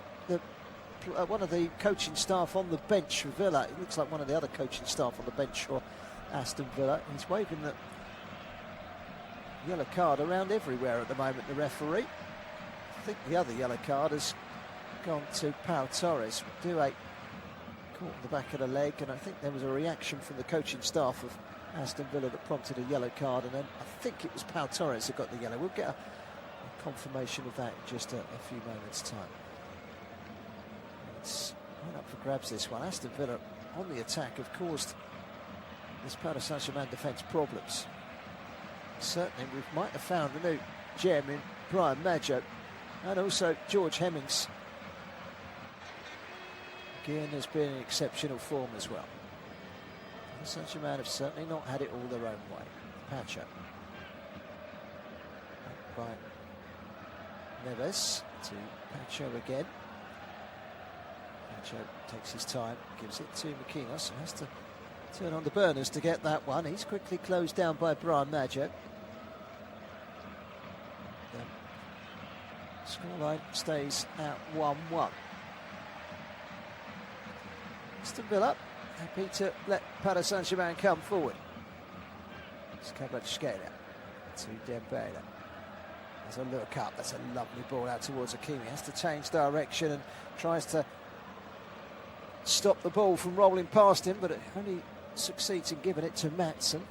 coaching staff on the bench for Villa. It looks like one of the other coaching staff on the bench for Aston Villa. He's waving the yellow card around everywhere at the moment, the referee. I think the other yellow card has gone to Pau Torres. Duet caught the back of the leg, and I think there was a reaction from the coaching staff of Aston Villa that prompted a yellow card, and then I think it was Pau Torres that got the yellow. We'll get a confirmation of that in just a few moments' time. It's right up for grabs, this one. Aston Villa on the attack have caused this Paris Saint-Germain defence problems. Certainly we might have found a new gem in Brian Maggio, and also George Hemmings. Again, has been in exceptional form as well. Saint-Germain have certainly not had it all their own way. Pacho. By Neves to Pacho again. Pacho takes his time, gives it to Maquinos, who has to turn on the burners to get that one. He's quickly closed down by Brian Maggio. The scoreline stays at 1-1. Aston Villa happy to let Paris Saint-Germain come forward. It's Kvaratskhelia to Dembele. There's a look up. That's a lovely ball out towards Hakimi. Has to change direction and tries to stop the ball from rolling past him, but it only succeeds in giving it to Maatsen.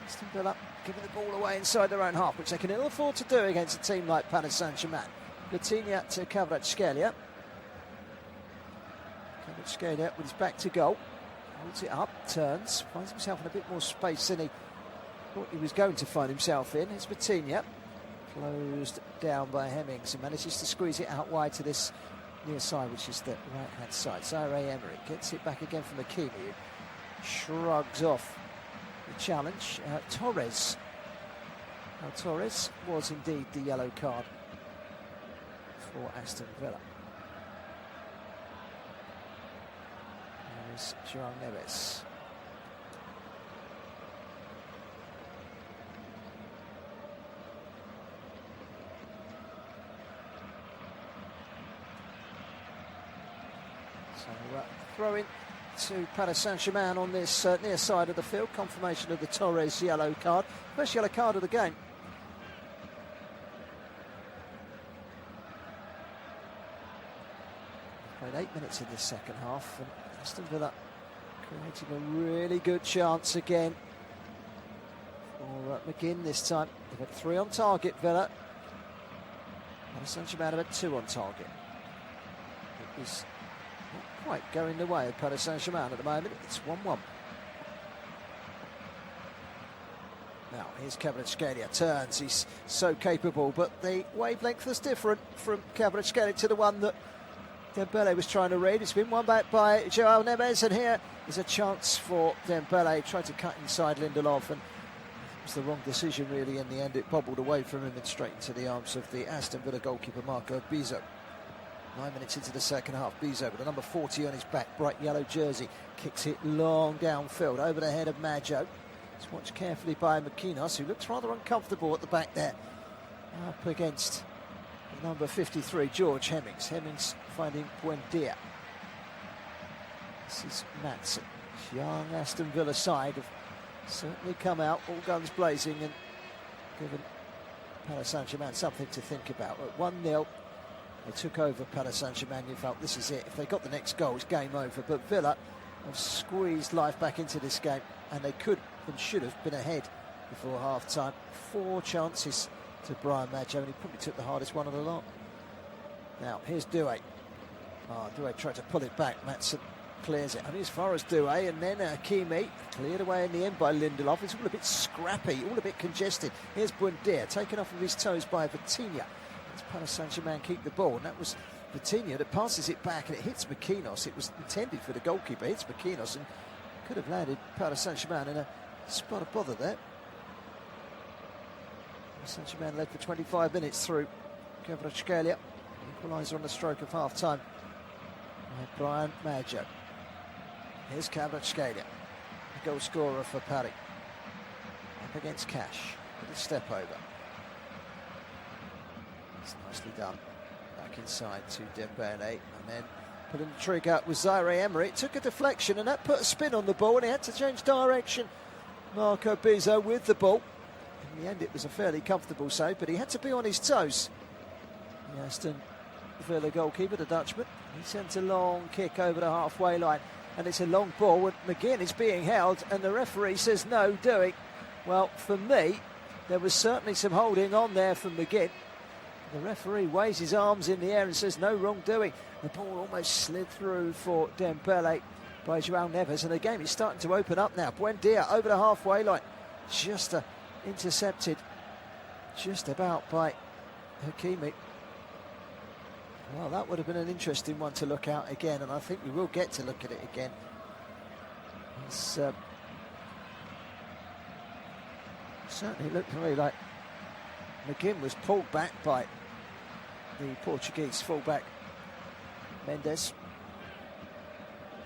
Aston Villa giving the ball away inside their own half, which they can ill afford to do against a team like Paris Saint-Germain. Vitinha to Kvaratskhelia. Kvaratskhelia with his back to goal. Holds it up, turns, finds himself in a bit more space than he thought he was going to find himself in. It's Vitinha. Closed down by Hemmings, and manages to squeeze it out wide to this near side, which is the right-hand side. Zaire Emery gets it back again from Hakimi, who shrugs off the challenge. Torres. Now, Torres was indeed the yellow card for Aston Villa. There's João Neves. So throw in to Paris Saint-Germain on this near side of the field. Confirmation of the Torres yellow card. First yellow card of the game. Played 8 minutes in this second half, and Aston Villa creating a really good chance again for McGinn this time. They've had 3 on target, Villa. Paris Saint-Germain have had 2 on target. It is not quite going the way of Paris Saint-Germain at the moment. It's 1-1. Now, here's Kvaratskhelia, turns, he's so capable, but the wavelength is different from Kvaratskhelia to the one that Dembele was trying to read. It's been won back by João Neves, and here is a chance for Dembele. Tried to cut inside Lindelof, and it was the wrong decision really in the end. It bobbled away from him and straight into the arms of the Aston Villa goalkeeper Marco Bizot. 9 minutes into the second half, Bizot with the number 40 on his back, bright yellow jersey, kicks it long downfield over the head of Maggio. It's watched carefully by Maquinos, who looks rather uncomfortable at the back there, up against number 53, George Hemmings. Hemmings finding Buendia. This is Maatsen. Young Aston Villa side have certainly come out all guns blazing and given Paris Saint-Germain something to think about. At 1-0, they took over Paris Saint-Germain. You felt this is it. If they got the next goal, it's game over. But Villa have squeezed life back into this game, and they could and should have been ahead before half-time. 4 chances to Brian Maggio, and he probably took the hardest one of the lot. Now, here's Doué. Doué tried to pull it back. Maatsen clears it. Only as far as Doué, and then Hakimi cleared away in the end by Lindelof. It's all a bit scrappy, all a bit congested. Here's Buendia, taken off of his toes by Vitinha. As Paris Saint-Germain keep the ball, and that was Vitinha that passes it back, and it hits McKinnos. It was intended for the goalkeeper, hits McKinnos, and could have landed Paris Saint-Germain in a spot of bother there. Saint-Germain led for 25 minutes through Kvaratskhelia. Equaliser on the stroke of half-time by Brian Maggio. Here's Kvaratskhelia, the goal scorer for Paris. Up against Cash, with a step over. It's nicely done. Back inside to Dembele, and then pulling the trigger with Zaire Emery. It took a deflection, and that put a spin on the ball, and he had to change direction. Marco Bizzo with the ball. In the end, it was a fairly comfortable save, but he had to be on his toes. The Aston Villa goalkeeper, the Dutchman, he sent a long kick over the halfway line, and it's a long ball, and McGinn is being held, and the referee says no doing. Well, for me, there was certainly some holding on there from McGinn. The referee waves his arms in the air and says no wrongdoing. The ball almost slid through for Dembele by João Neves, and the game is starting to open up now. Buendia over the halfway line, just intercepted just about by Hakimi. Well, that would have been an interesting one to look out again, and I think we will get to look at it again. It's certainly looked to me like McGinn was pulled back by the Portuguese fullback Mendes.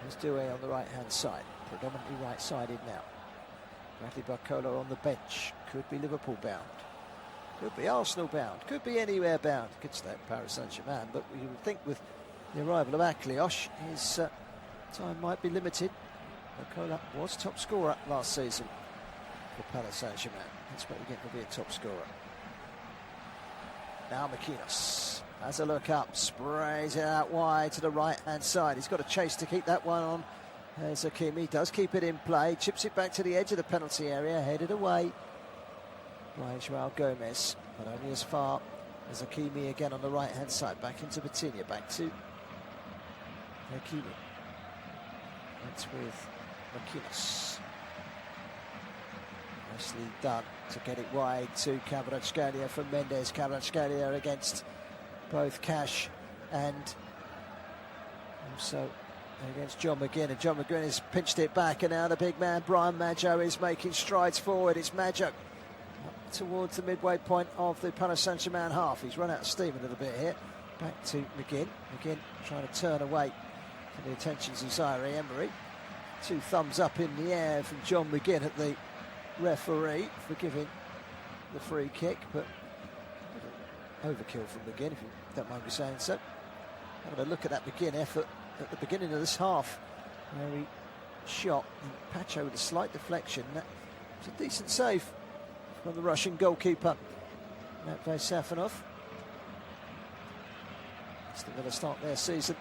There's Doué on the right-hand side, predominantly right-sided now. Bradley Barcola on the bench. Could be Liverpool bound, could be Arsenal bound, could be anywhere bound. Could stay at Paris Saint-Germain, but you would think with the arrival of Aklios, his time might be limited. Barcola was top scorer last season for Paris Saint-Germain. That's what we get to be a top scorer. Now McKinnos has a look up, sprays it out wide to the right-hand side. He's got a chase to keep that one on. As Hakimi does keep it in play, chips it back to the edge of the penalty area, headed away by João Gomez, but only as far as Hakimi again on the right-hand side. Back into Vitinha, back to Hakimi. That's with McKinnos. Nicely done to get it wide to Kvaratskhelia from Mendes. Kvaratskhelia against both Cash and also against John McGinn, and John McGinn has pinched it back, and now the big man Brian Maggio is making strides forward. It's Maggio up towards the midway point of the Paris Saint-Germain half. He's run out of steam a little bit here. Back to McGinn. McGinn trying to turn away from the attentions of Zaire Emery. 2 thumbs up in the air from John McGinn at the referee for giving the free kick, but overkill from McGinn, if you don't mind me saying so. Having a look at that McGinn effort at the beginning of this half, where he shot and Pacho with a slight deflection. That was a decent save from the Russian goalkeeper, Matvei Safonov. Still going to start their season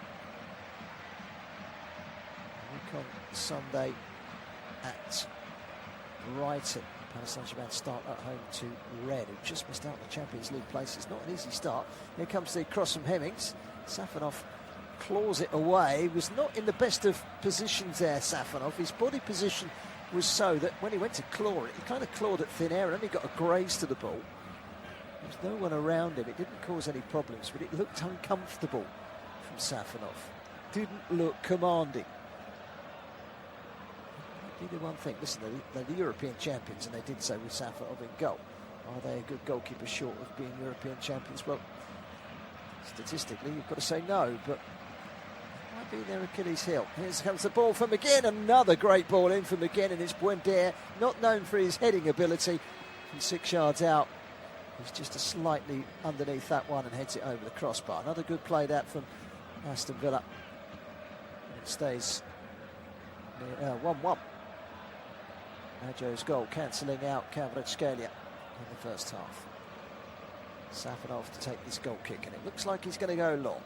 a week on Sunday at Brighton. Paris Saint-Germain start at home to Red, who just missed out on the Champions League place. It's not an easy start. Here comes the cross from Hemmings. Safonov claws it away. He was not in the best of positions there, Safonov. His body position was so that when he went to claw it, he kind of clawed at thin air and only got a graze to the ball. There was no one around him. It didn't cause any problems, but it looked uncomfortable from Safonov. Didn't look commanding. Might be the one thing. Listen, they're the European champions, and they did so with Safonov in goal. Are they a good goalkeeper short of being European champions? Well, statistically, you've got to say no, but it might be their Achilles heel. Here comes the ball from McGinn. Another great ball in from McGinn, and it's Buendia, not known for his heading ability, from 6 yards out. He's just a slightly underneath that one and heads it over the crossbar. Another good play that from Aston Villa. And it stays 1-1. Maggio's goal cancelling out Kvaratskhelia in the first half. Safonov to take this goal kick, and it looks like he's going to go long.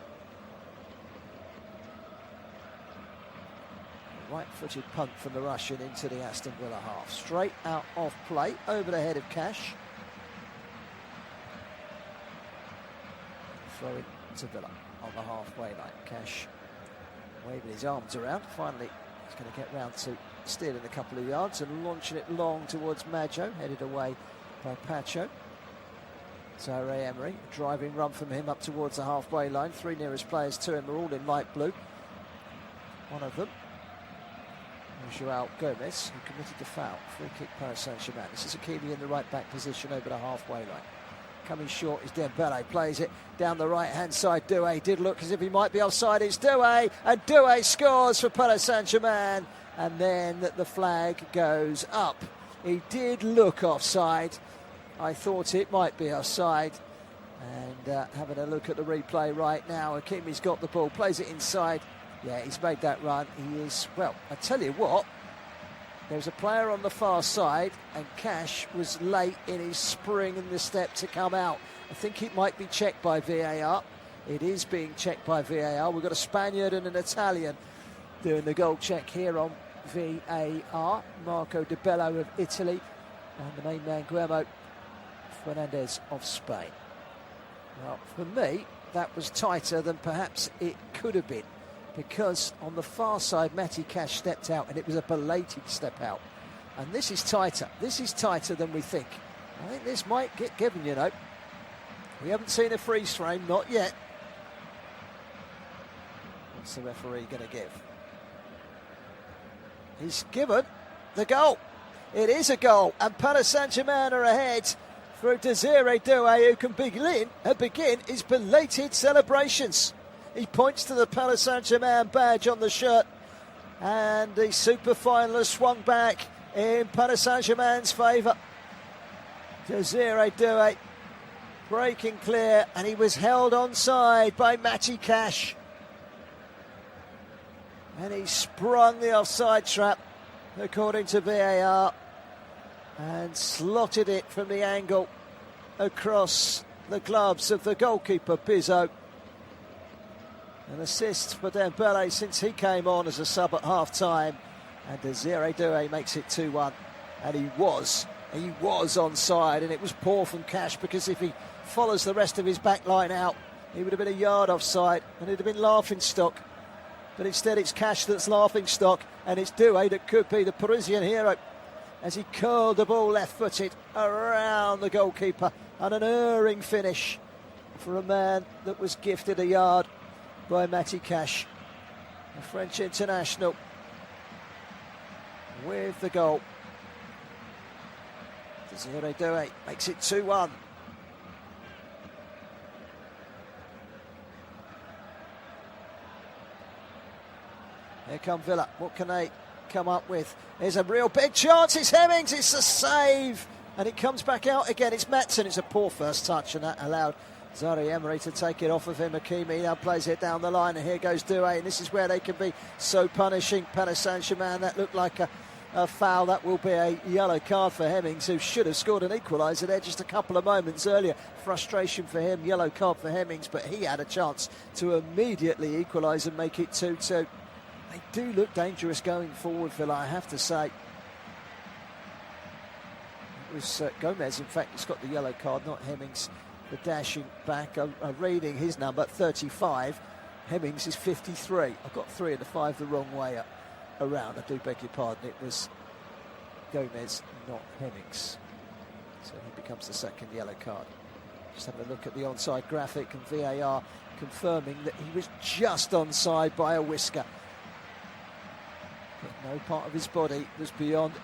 Right-footed punt from the Russian into the Aston Villa half. Straight out of play, over the head of Cash. Throw it to Villa on the halfway line. Cash waving his arms around. Finally, he's going to get round to stealing a couple of yards and launching it long towards Maggio, headed away by Pacho. Zaire-Emery, driving run from him up towards the halfway line. Three nearest players to him are all in light blue. One of them, Joao Gomez, who committed the foul. Free kick, Paris Saint-Germain. This is Hakimi in the right back position over the halfway line. Coming short is Dembele, plays it down the right-hand side. Doué did look as if he might be offside. It's Doué, and Doué scores for Paris Saint-Germain. And then the flag goes up. He did look offside. I thought it might be offside. And having a look at the replay right now, Hakimi's got the ball, plays it inside. Yeah, he's made that run. He is, well, I tell you what, there was a player on the far side and Cash was late in his spring in the step to come out. I think it might be checked by VAR. It is being checked by VAR. We've got a Spaniard and an Italian doing the goal check here on VAR. Marco Di Bello of Italy and the main man Guillermo Fernandez of Spain. Well, for me, that was tighter than perhaps it could have been, because on the far side, Matty Cash stepped out, and it was a belated step out. And this is tighter. This is tighter than we think. I think this might get given, you know. We haven't seen a freeze frame, not yet. What's the referee going to give? He's given the goal. It is a goal, and Paris Saint-Germain are ahead through Desiré Doué, who can begin his belated celebrations. He points to the Paris Saint-Germain badge on the shirt, and the super finalist swung back in Paris Saint-Germain's favour. Desiré Doué breaking clear, and he was held onside by Matty Cash. And he sprung the offside trap, according to VAR, and slotted it from the angle across the gloves of the goalkeeper, Bizot. An assist for Dembele since he came on as a sub at half-time. And Desiré Doué makes it 2-1. And he was onside, and it was poor from Cash, because if he follows the rest of his back line out, he would have been a yard offside, and it'd have been laughing stock. But instead it's Cash that's laughing stock, and it's Doué that could be the Parisian hero, as he curled the ball left-footed around the goalkeeper. And an erring finish for a man that was gifted a yard by Matty Cash, a French international, with the goal. Desiré Doué makes it 2-1. Here come Villa. What can they come up with? There's a real big chance. It's Hemmings. It's a save. And it comes back out again. It's Matson. It's a poor first touch, and that allowed Zaire-Emery to take it off of him. Hakimi now plays it down the line, and here goes Doué, and this is where they can be so punishing Paris Saint-Germain. That looked like a foul. That will be a yellow card for Hemmings, who should have scored an equaliser there just a couple of moments earlier. Frustration for him, yellow card for Hemmings, but he had a chance to immediately equalise and make it 2-2. They do look dangerous going forward, Villa, I have to say. It was Gomez, in fact, has got the yellow card, not Hemmings. The dashing back, reading his number, 35. Hemmings is 53. I've got 3 of the 5 the wrong way around. I do beg your pardon. It was Gomez, not Hemmings. So he becomes the second yellow card. Just having a look at the onside graphic, and VAR confirming that he was just onside by a whisker. But no part of his body was beyond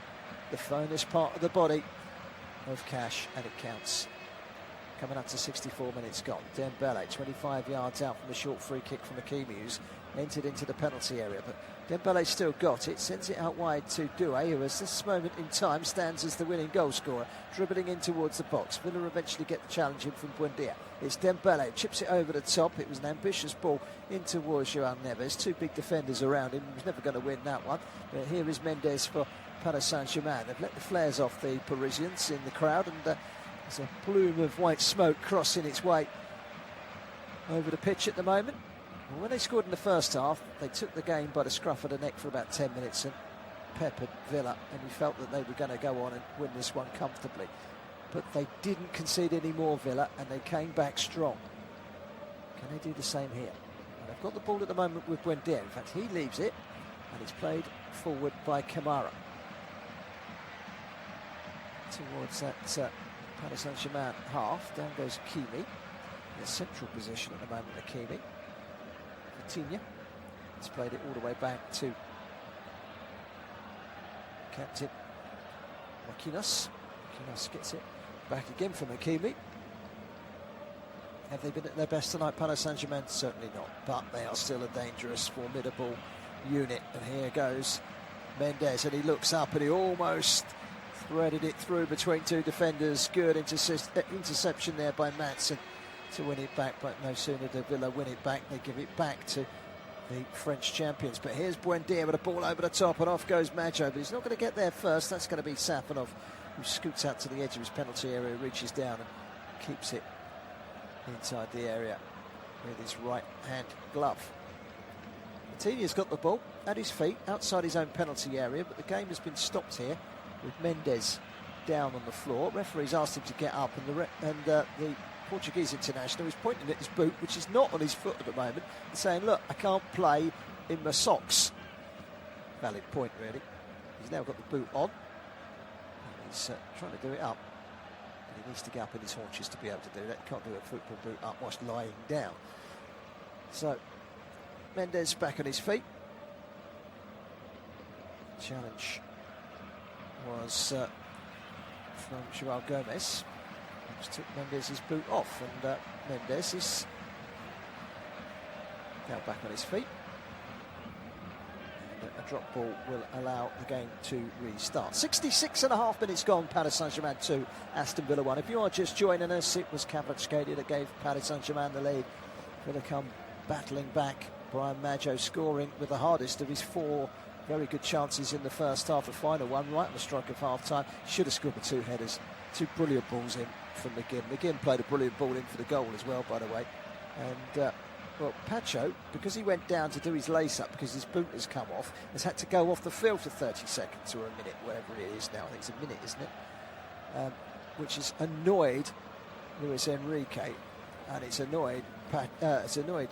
the finest part of the body of Cash, and it counts. Coming up to 64 minutes gone. Dembele, 25 yards out from the short free kick from Hakimi, who's entered into the penalty area. But Dembele's still got it, sends it out wide to Doué, who at this moment in time stands as the winning goal scorer, dribbling in towards the box. Villa eventually get the challenge in from Buendia. It's Dembele, chips it over the top. It was an ambitious ball in towards Joao Neves. 2 big defenders around him. He was never going to win that one. But here is Mendes for Paris Saint-Germain. They've let the flares off the Parisians in the crowd, and there's a plume of white smoke crossing its way over the pitch at the moment. Well, when they scored in the first half, they took the game by the scruff of the neck for about 10 minutes and peppered Villa, and we felt that they were going to go on and win this one comfortably. But they didn't concede any more, Villa, and they came back strong. Can they do the same here? And they've got the ball at the moment with Buendia. In fact, he leaves it, and it's played forward by Kamara. Towards that Paris Saint-Germain half. Down goes Hakimi. In a central position at the moment, Hakimi. Vitinha. He's played it all the way back to captain Marquinhos. Marquinhos gets it back again from Hakimi. Have they been at their best tonight, Paris Saint-Germain? Certainly not, but they are still a dangerous, formidable unit. And here goes Mendes, and he looks up and he almost threaded it through between two defenders. Good interception there by Madsen to win it back, but no sooner did Villa win it back, they give it back to the French champions. But here's Buendia with a ball over the top, and off goes Maggio, but he's not going to get there first. That's going to be Safanov, who scoots out to the edge of his penalty area, reaches down and keeps it inside the area with his right hand glove. Vitinha's got the ball at his feet outside his own penalty area, but the game has been stopped here with Mendes down on the floor. Referee's asked him to get up, and the Portuguese international is pointing at his boot, which is not on his foot at the moment, and saying, look, I can't play in my socks. Valid point, really. He's now got the boot on. He's trying to do it up. He needs to get up in his haunches to be able to do that. Can't do a football boot up whilst lying down. So, Mendes back on his feet. Challenge was from Joao Gomez. Just took Mendes' boot off, and Mendes is now back on his feet. A drop ball will allow the game to restart. 66.5 minutes gone, Paris Saint-Germain 2, Aston Villa 1. If you are just joining us, it was Kvaratskhelia that gave Paris Saint-Germain the lead. Villa come battling back. Brian Maggio scoring with the hardest of his 4 very good chances in the first half. The final one right on the strike of half-time. Should have scored with 2 headers. 2 brilliant balls in from McGinn. McGinn played a brilliant ball in for the goal as well, by the way. And well, Pacho, because he went down to do his lace-up because his boot has come off, has had to go off the field for 30 seconds or a minute, whatever it is now. I think it's a minute, isn't it? Which has annoyed Luis Enrique, and it's annoyed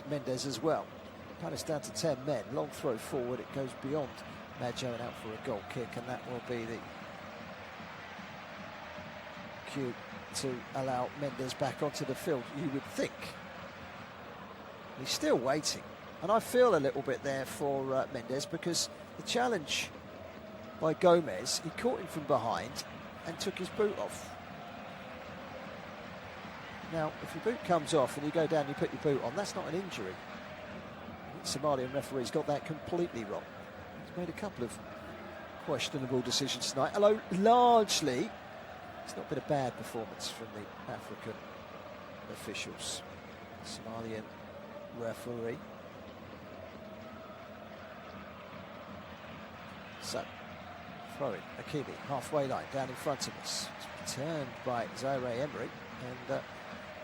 Mendes as well. Palace down to 10 men. Long throw forward. It goes beyond Maggio and out for a goal kick, and that will be the cue to allow Mendes back onto the field, you would think. He's still waiting, and I feel a little bit there for Mendes, because the challenge by Gomez, he caught him from behind and took his boot off. Now, if your boot comes off and you go down and you put your boot on, that's not an injury. Somalian referee's got that completely wrong. He's made a couple of questionable decisions tonight, although largely it's not been a bad performance from the African officials. Somalian referee. So, throwing Hakimi, halfway line, down in front of us. It's returned by Zaire Emery, and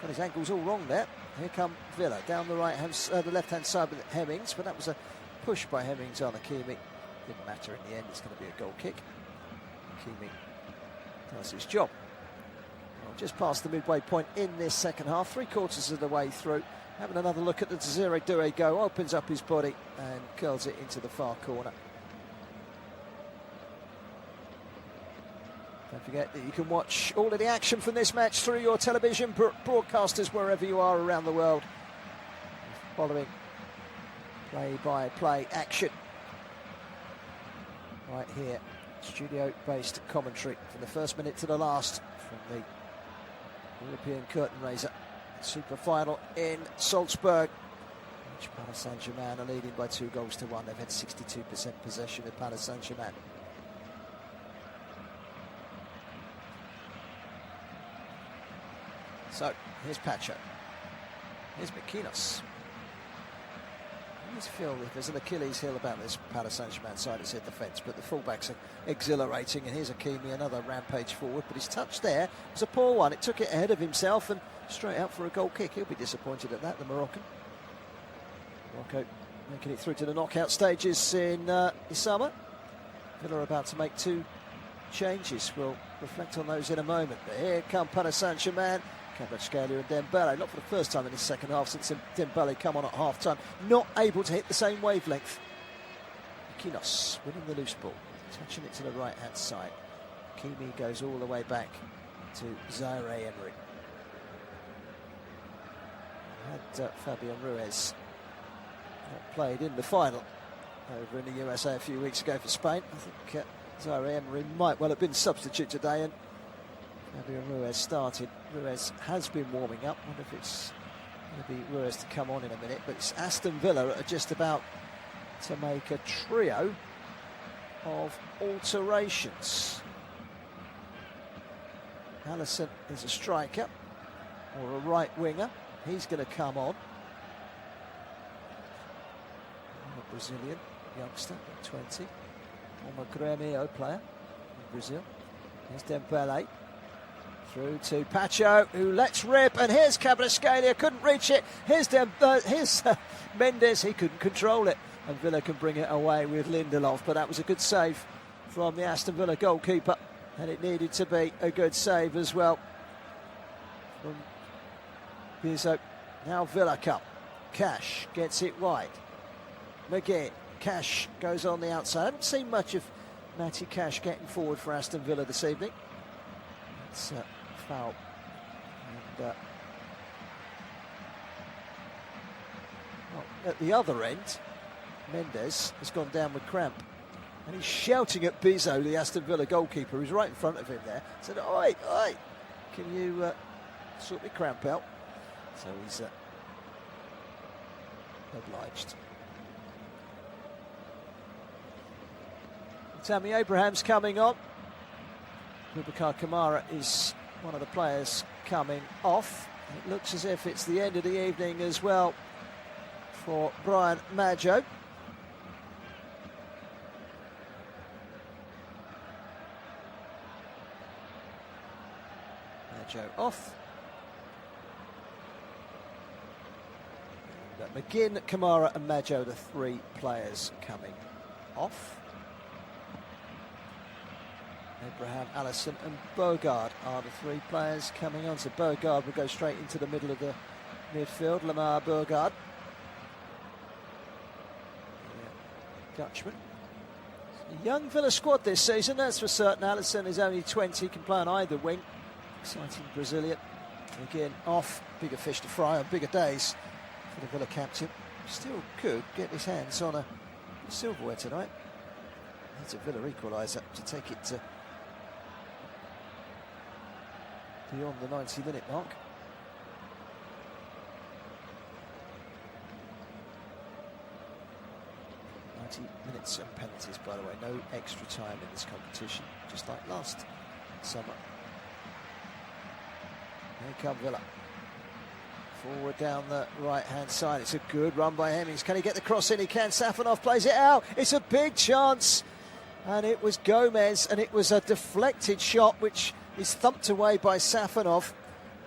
got his ankles all wrong there. Here come Villa down the the left-hand side with Hemmings, but that was a push by Hemmings on Hakimi. Didn't matter in the end. It's going to be a goal kick. Hakimi does his job. Well, just past the midway point in this second half, 3/4 of the way through. Having another look at the Desiree Doué go, opens up his body and curls it into the far corner. Don't forget that you can watch all of the action from this match through your television broadcasters wherever you are around the world, following play-by-play action right here. Studio-based commentary from the first minute to the last from the European curtain raiser super final in Salzburg, which Paris Saint-Germain are leading by 2-1. They've had 62% possession with Paris Saint-Germain. So, here's Pacho. Here's Marquinhos. I always feel that there's an Achilles heel about this Paris Saint-Germain side, it's in defence, but the fullbacks are exhilarating, and here's Hakimi, another rampage forward, but his touch there was a poor one. It took it ahead of himself and straight out for a goal kick. He'll be disappointed at that, the Moroccan. Morocco making it through to the knockout stages in Isama. Villa are about to make 2 changes. We'll reflect on those in a moment. But here come Paris Saint-Germain, Kvaratskhelia and Dembele. Not for the first time in the second half since Dembele come on at half-time. Not able to hit the same wavelength. Kinos winning the loose ball, touching it to the right-hand side. Kimi goes all the way back to Zaire Emery. Had Fabian Ruiz played in the final over in the USA a few weeks ago for Spain. I think Zaire Emery might well have been substitute today, and Fabian Ruiz started. Ruiz has been warming up. Wonder if it's going to be Ruiz to come on in a minute, but it's Aston Villa are just about to make a trio of alterations. Alisson is a striker or a right winger. He's going to come on. A Brazilian youngster, 20. Former Grêmio player in Brazil. Here's Dembele. Through to Pacho, who lets rip, and here's Kvaratskhelia, couldn't reach it. Here's Mendes, he couldn't control it, and Villa can bring it away with Lindelof. But that was a good save from the Aston Villa goalkeeper, and it needed to be a good save as well from Bizot. Now Villa Cup. Cash gets it wide. McGinn. Cash goes on the outside. I haven't seen much of Matty Cash getting forward for Aston Villa this evening. It's a foul. And, at the other end, Mendes has gone down with cramp. And he's shouting at Bizot, the Aston Villa goalkeeper, who's right in front of him there. Said, oi, oi, can you sort me cramp out? So he's obliged. Tammy Abraham's coming on. Boubacar Kamara is one of the players coming off. It looks as if it's the end of the evening as well for Brian Maggio. Maggio off. And, McGinn, Kamara and Maggio, the 3 players coming off. Abraham, Alisson and Bogard are the 3 players coming on. So Bogard will go straight into the middle of the midfield. Lamar Bogard. Dutchman. A young Villa squad this season, that's for certain. Alisson is only 20, can play on either wing. Exciting Brazilian. Again, off. Bigger fish to fry on bigger days for the Villa captain. Still could get his hands on a silverware tonight. Needs a Villa equaliser to take it to beyond the 90-minute mark. 90 minutes and penalties, by the way. No extra time in this competition, just like last summer. Here come Villa. Forward down the right-hand side. It's a good run by Hemmings. Can he get the cross in? He can. Safanov plays it out. It's a big chance. And it was Gomez, and it was a deflected shot, which is thumped away by Safanov.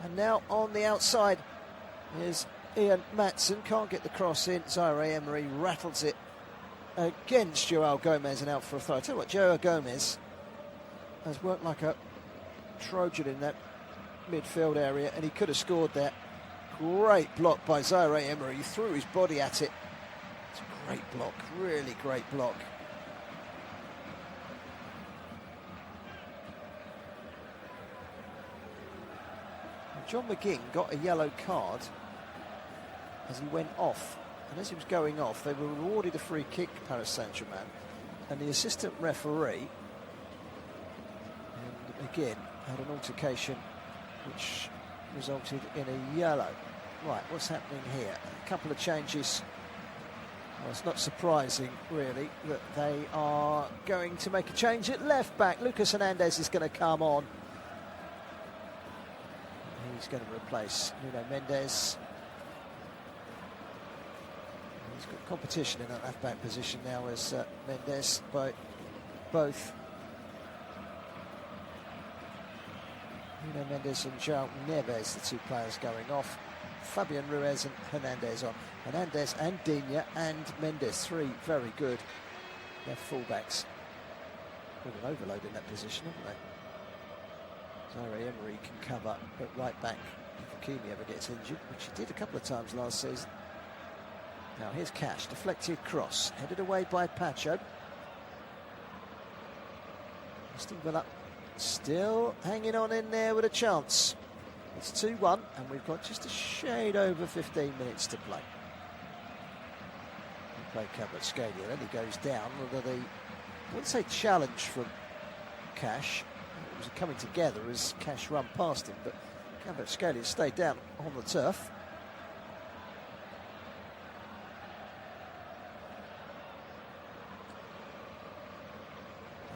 And now on the outside is Ian Matson. Can't get the cross in. Zaire Emery rattles it against Joao Gomez and out for a throw. I tell you what, Joao Gomez has worked like a Trojan in that midfield area, and he could have scored there. Great block by Zaire Emery. He threw his body at it. It's a great block, really great block. John McGinn got a yellow card as he went off, and as he was going off they were rewarded a free kick, Paris Saint-Germain, and the assistant referee and McGinn had an altercation which resulted in a yellow. Right, what's happening here? A couple of changes. Well, it's not surprising really that they are going to make a change at left back. Lucas Hernandez is going to come on. He's going to replace Nuno Mendes. He's got competition in that left-back position now as Mendes, both Nuno Mendes and João Neves, the 2 players going off. Fabian Ruiz and Hernandez on. Hernandez and Digne and Mendes, three very good left fullbacks. With an overload in that position, haven't they? Zaire Emery can cover at right back if Hakimi ever gets injured, which he did a couple of times last season. Now here's Cash, deflected cross, headed away by Pacho. Aston Villa still hanging on in there with a chance. It's 2-1 and we've got just a shade over 15 minutes to play. We play Kvaratskhelia, then he goes down. Although I wouldn't say challenge from Cash. It was coming together as Cash run past him, but Kvaratskhelia stayed down on the turf.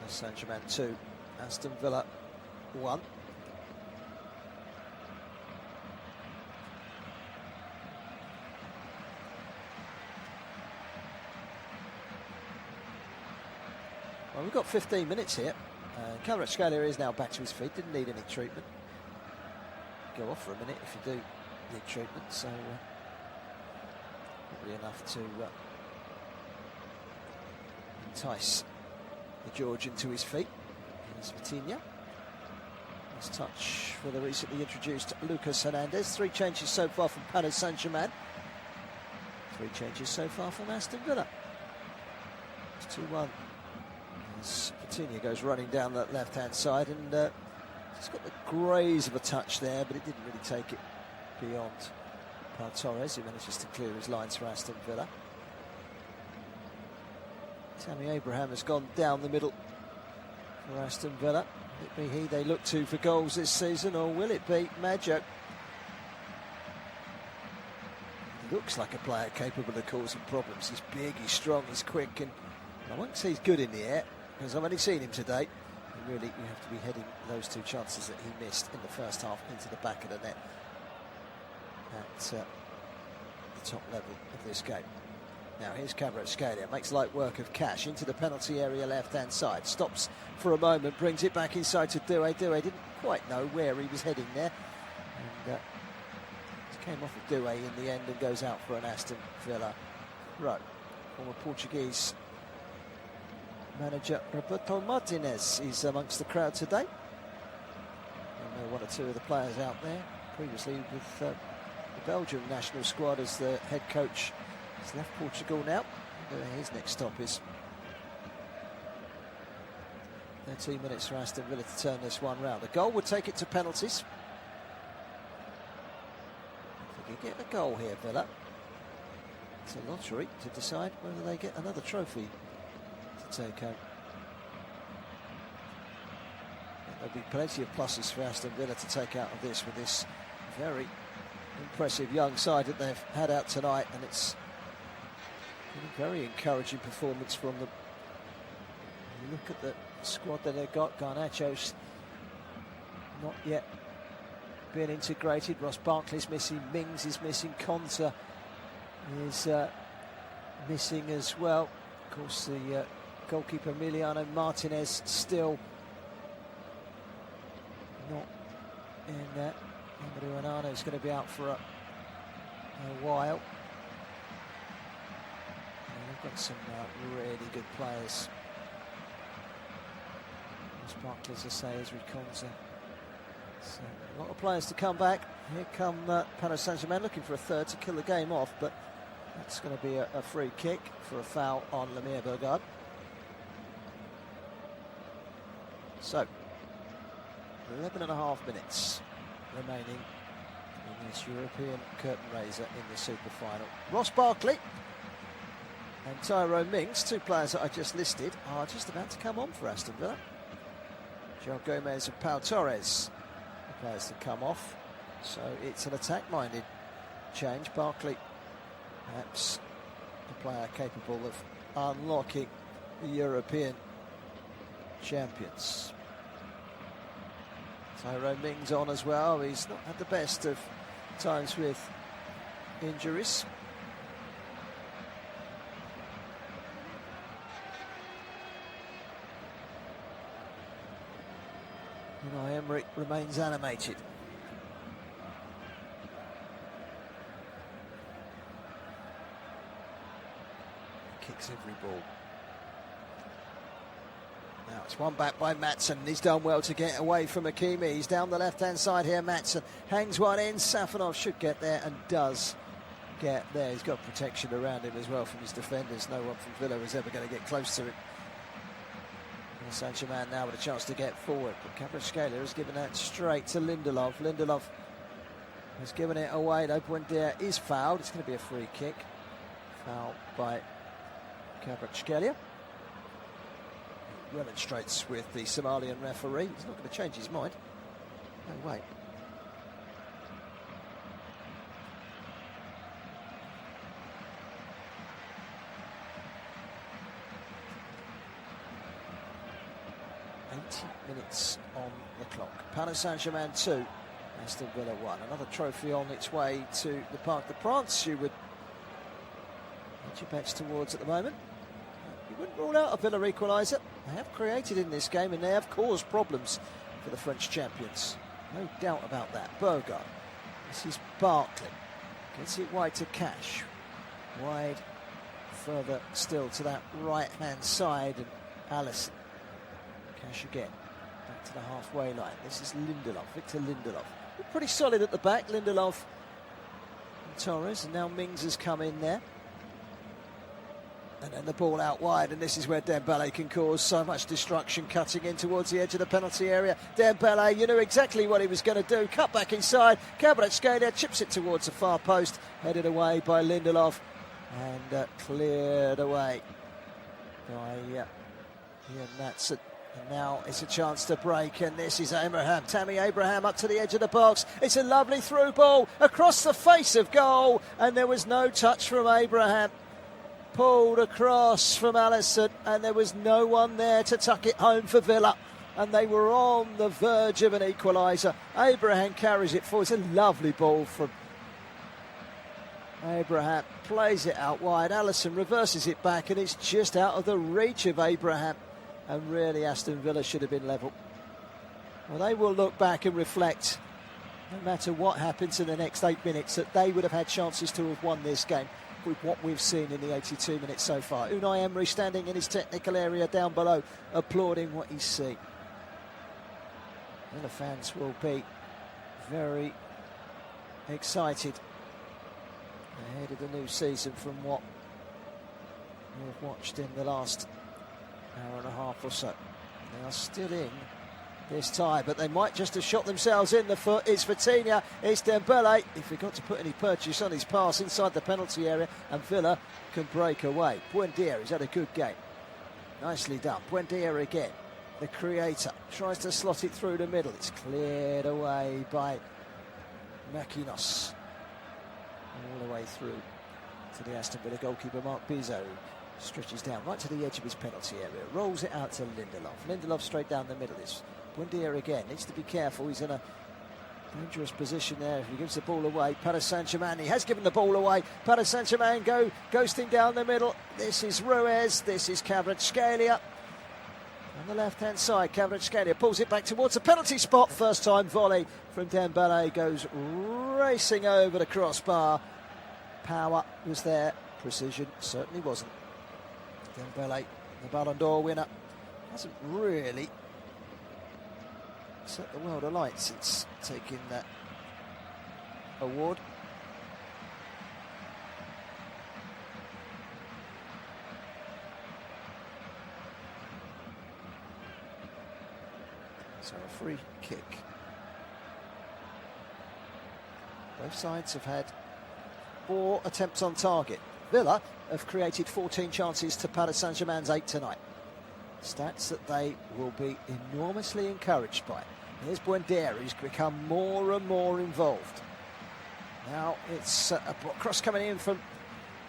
Saint-Germain 2, Aston Villa 1. Well, we've got 15 minutes here. Kvaratskhelia is now back to his feet, didn't need any treatment. Go off for a minute if you do need treatment, so probably enough to entice the Georgian to his feet. Here's Vitinha. Nice touch for the recently introduced Lucas Hernandez. 3 changes so far from Paris Saint-Germain. 3 changes so far from Aston Villa. It's 2-1. As Vitinha goes running down that left-hand side, and he's got the graze of a touch there, but it didn't really take it beyond Pau Torres, who manages to clear his lines for Aston Villa. Tammy Abraham has gone down the middle for Aston Villa. Will it be he they look to for goals this season, or will it be Maggio? He looks like a player capable of causing problems. He's big, he's strong, he's quick, and I won't say he's good in the air, because I've only seen him today. And really, you have to be heading those 2 chances that he missed in the first half into the back of the net at the top level of this game. Now here's Kvaratskhelia, makes light work of Cash into the penalty area left-hand side. Stops for a moment, brings it back inside to Doué. Doué didn't quite know where he was heading there. And came off of Doué in the end and goes out for an Aston Villa throw. Former Portuguese manager Roberto Martinez is amongst the crowd today. I know 1 or 2 of the players out there. Previously with the Belgium national squad as the head coach. He's left Portugal now. His next stop is 13 minutes for Aston Villa to turn this one round. A goal would take it to penalties. If they could get a goal here, Villa, it's a lottery to decide whether they get another trophy to take home. There'll be plenty of pluses for Aston Villa to take out of this with this very impressive young side that they've had out tonight, and it's a very encouraging performance from them. You look at the squad that they've got. Garnacho's not yet been integrated. Ross Barkley's missing. Mings is missing. Konsa is missing as well. Of course, the goalkeeper Emiliano Martinez still not in that. Amadou Onana is going to be out for a while. They've got some really good players. Ross Barkley, as I say, is with Konsa. So a lot of players to come back. Here come Paris Saint-Germain looking for a third to kill the game off, but that's going to be a free kick for a foul on Lemire Bergade. So 11.5 minutes remaining in this European curtain raiser in the Super Final. Ross Barkley and Tyrone Mings, 2 players that I just listed, are just about to come on for Aston Villa. João Gomez and Pau Torres, the players to come off. So it's an attack-minded change. Barkley, perhaps a player capable of unlocking the European champions. Tyrone Mings on as well. He's not had the best of times with injuries. Unai Emery remains animated. kicks every ball. Now it's one back by Maatsen. He's done well to get away from Hakimi. He's down the left-hand side here. Maatsen hangs one in. Safonov should get there and does get there. He's got protection around him as well from his defenders. No one from Villa is ever going to get close to him. Saint-Germain now with a chance to get forward, but Kvaratskhelia has given that straight to Lindelof. Lindelof has given it away, though. Buendia is fouled. It's going to be a free kick. Foul by Kvaratskhelia. Remonstrates with the Somalian referee. He's not going to change his mind. No way. Minutes on the clock. Paris Saint-Germain 2, Aston Villa 1. Another trophy on its way to the Parc des Princes. You would put your bets towards at the moment. You wouldn't rule out a Villa equaliser. They have created in this game and they have caused problems for the French champions. No doubt about that. Bergard. This is Barkley. Gets it wide to Cash. Wide further still to that right-hand side, and Alisson. Cash again. Back to the halfway line. This is Lindelof, Victor Lindelof. Pretty solid at the back, Lindelof and Torres, and now Mings has come in there. And then the ball out wide, and this is where Dembele can cause so much destruction, cutting in towards the edge of the penalty area. Dembele, you knew exactly what he was going to do. Cut back inside. Kvaratskhelia chips it towards the far post, headed away by Lindelof, and cleared away by Ian Maatsen. And now it's a chance to break, and this is Abraham. Tammy Abraham up to the edge of the box. It's a lovely through ball across the face of goal, and there was no touch from Abraham. Pulled across from Alisson, and there was no one there to tuck it home for Villa, and they were on the verge of an equaliser. Abraham carries it forward. It's a lovely ball from Abraham. Plays it out wide. Alisson reverses it back, and it's just out of the reach of Abraham. And really, Aston Villa should have been level. Well, they will look back and reflect, no matter what happens in the next 8 minutes, that they would have had chances to have won this game with what we've seen in the 82 minutes so far. Unai Emery standing in his technical area down below, applauding what he's seen. Villa fans will be very excited ahead of the new season from what we've watched in the last hour and a half or so. They are still in this tie, but they might just have shot themselves in the foot. It's Vitinha, it's Dembele. He forgot to put any purchase on his pass inside the penalty area, and Villa can break away. Buendia has had a good game. Nicely done. Buendia again, the creator, tries to slot it through the middle. It's cleared away by Makinos. All the way through to the Aston Villa goalkeeper, Mark Bizot. Stretches down right to the edge of his penalty area, rolls it out to Lindelof. Lindelof straight down the middle. It's Buendia again, needs to be careful. He's in a dangerous position there if he gives the ball away. Paris Saint-Germain, he has given the ball away. Paris Saint-Germain ghosting down the middle. This is Ruiz, this is Kvaratskhelia. On the left-hand side, Kvaratskhelia pulls it back towards the penalty spot. First time volley from Dembele goes racing over the crossbar. Power was there, precision certainly wasn't. Dembele, the Ballon d'Or winner, hasn't really set the world alight since taking that award. So a free kick. Both sides have had 4 attempts on target. Villa have created 14 chances to Paris Saint-Germain's 8 tonight. Stats that they will be enormously encouraged by. Here's Buendia, who's become more and more involved. Now it's a cross coming in from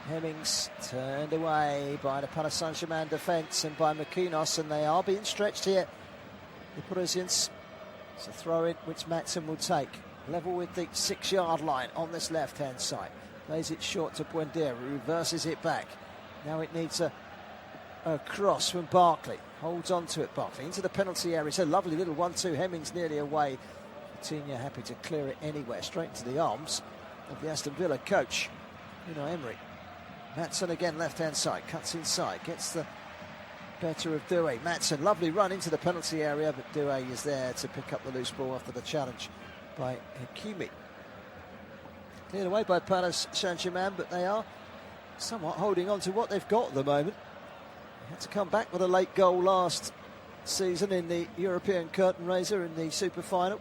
Hemmings, turned away by the Paris Saint-Germain defence and by Makinos, and they are being stretched here. The Parisians. It's a throw-in which Maatsen will take. Level with the 6-yard line on this left-hand side. Plays it short to Buendia, who reverses it back. Now it needs a cross from Barkley. Holds on to it, Barkley, into the penalty area. It's a lovely little 1-2. Hemmings nearly away. Vitinha happy to clear it anywhere, straight into the arms of the Aston Villa coach, Unai Emery. Maatsen again, left-hand side, cuts inside, gets the better of Doué. Maatsen, lovely run into the penalty area, but Doué is there to pick up the loose ball after the challenge by Hakimi. Cleared away by Paris Saint-Germain, but they are somewhat holding on to what they've got at the moment. They had to come back with a late goal last season in the European curtain raiser in the super final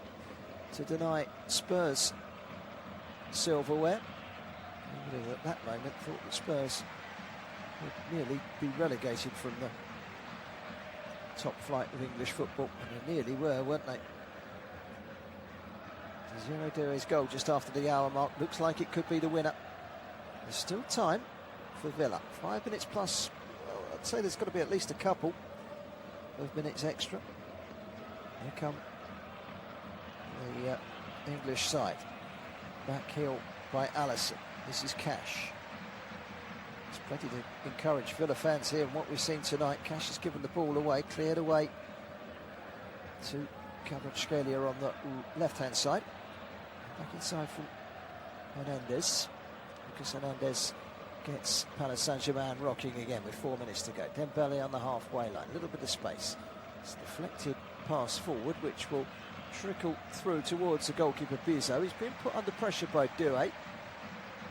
to deny Spurs silverware. At that moment thought that Spurs would nearly be relegated from the top flight of English football, and they nearly were, weren't they? Desiree Doué's goal just after the hour mark looks like it could be the winner. There's still time for Villa. 5 minutes plus. Well, I'd say there's got to be at least a couple of minutes extra. Here come the English side. Back heel by Alisson. This is Cash. There's plenty to encourage Villa fans here, and what we've seen tonight, Cash has given the ball away, cleared away to Kvaratskhelia on the left-hand side. Back inside from Hernandez. Lucas Hernandez gets Paris Saint-Germain rocking again with 4 minutes to go. Dembele on the halfway line, a little bit of space. It's a deflected pass forward, which will trickle through towards the goalkeeper Bizot. He's been put under pressure by Doué.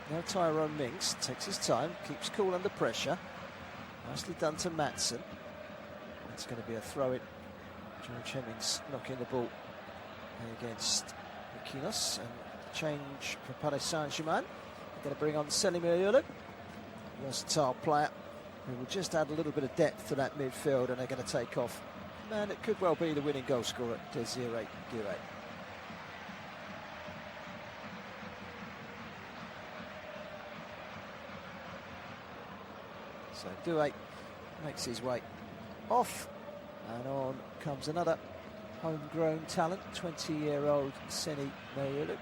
Now Tyrone Mings takes his time, keeps cool under pressure. Nicely done to Maatsen. It's going to be a throw-in. George Hemmings knocking the ball against Kinos, and change for Paris Saint-Germain. They're going to bring on Selimir Yulu, versatile player who will just add a little bit of depth to that midfield, and they're going to take off. Man, it could well be the winning goal scorer, Desiree Doué. So Doué makes his way off, and on comes another homegrown talent, 20-year-old Seni Mayulu.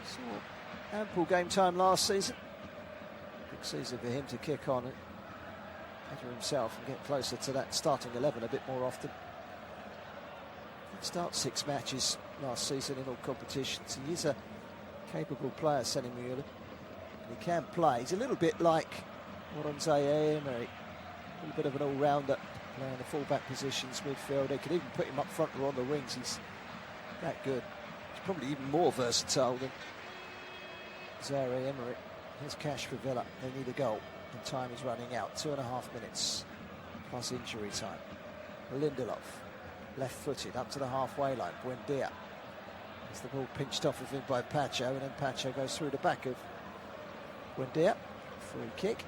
Saw ample game time last season. Big season for him to kick on and better himself and get closer to that starting 11 a bit more often. He started 6 matches last season in all competitions. He is a capable player, Seni Mayulu. And he can play. He's a little bit like Oronzai Emery. A little bit of an all-rounder, playing the full-back positions, midfield. They could even put him up front or on the wings. He's that good. He's probably even more versatile than Zaire Emery. Here's Cash for Villa. They need a goal, and time is running out. 2.5 minutes plus injury time. Lindelof, left-footed, up to the halfway line. Buendia. As the ball pinched off of him by Pacho, and then Pacho goes through the back of Buendia. Free kick.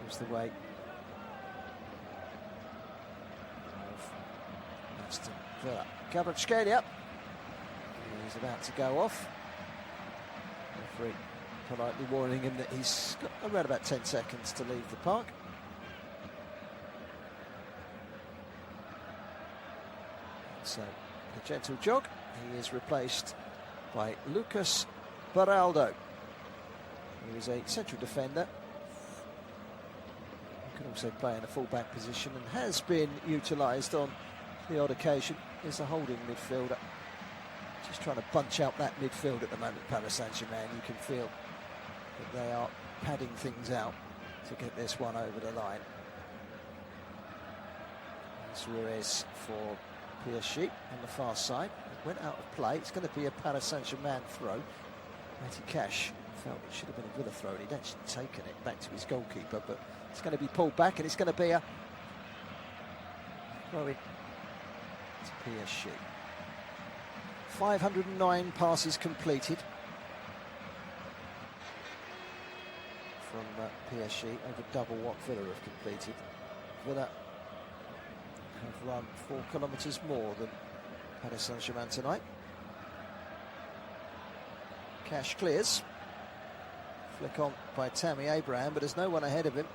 Goes the way Aston Villa. Kvaratskhelia. He's about to go off. Referee politely warning him that he's got around about 10 seconds to leave the park. So a gentle jog. He is replaced by Lucas Baraldo, who is a central defender. He can also play in a full-back position and has been utilised on the odd occasion. Is a holding midfielder. Just trying to bunch out that midfield at the moment, Paris Saint-Germain. You can feel that they are padding things out to get this one over the line. There's Ruiz for PSG on the far side. It went out of play. It's going to be a Paris Saint-Germain throw. Matty Cash felt it should have been a Villa throw, and he'd actually taken it back to his goalkeeper, but it's going to be pulled back, and it's going to be a throw-in to PSG. 509 passes completed from PSG, over double what Villa have completed. Villa have run 4 kilometres more than Paris Saint-Germain tonight. Cash clears. Flick on by Tammy Abraham, but there's no one ahead of him.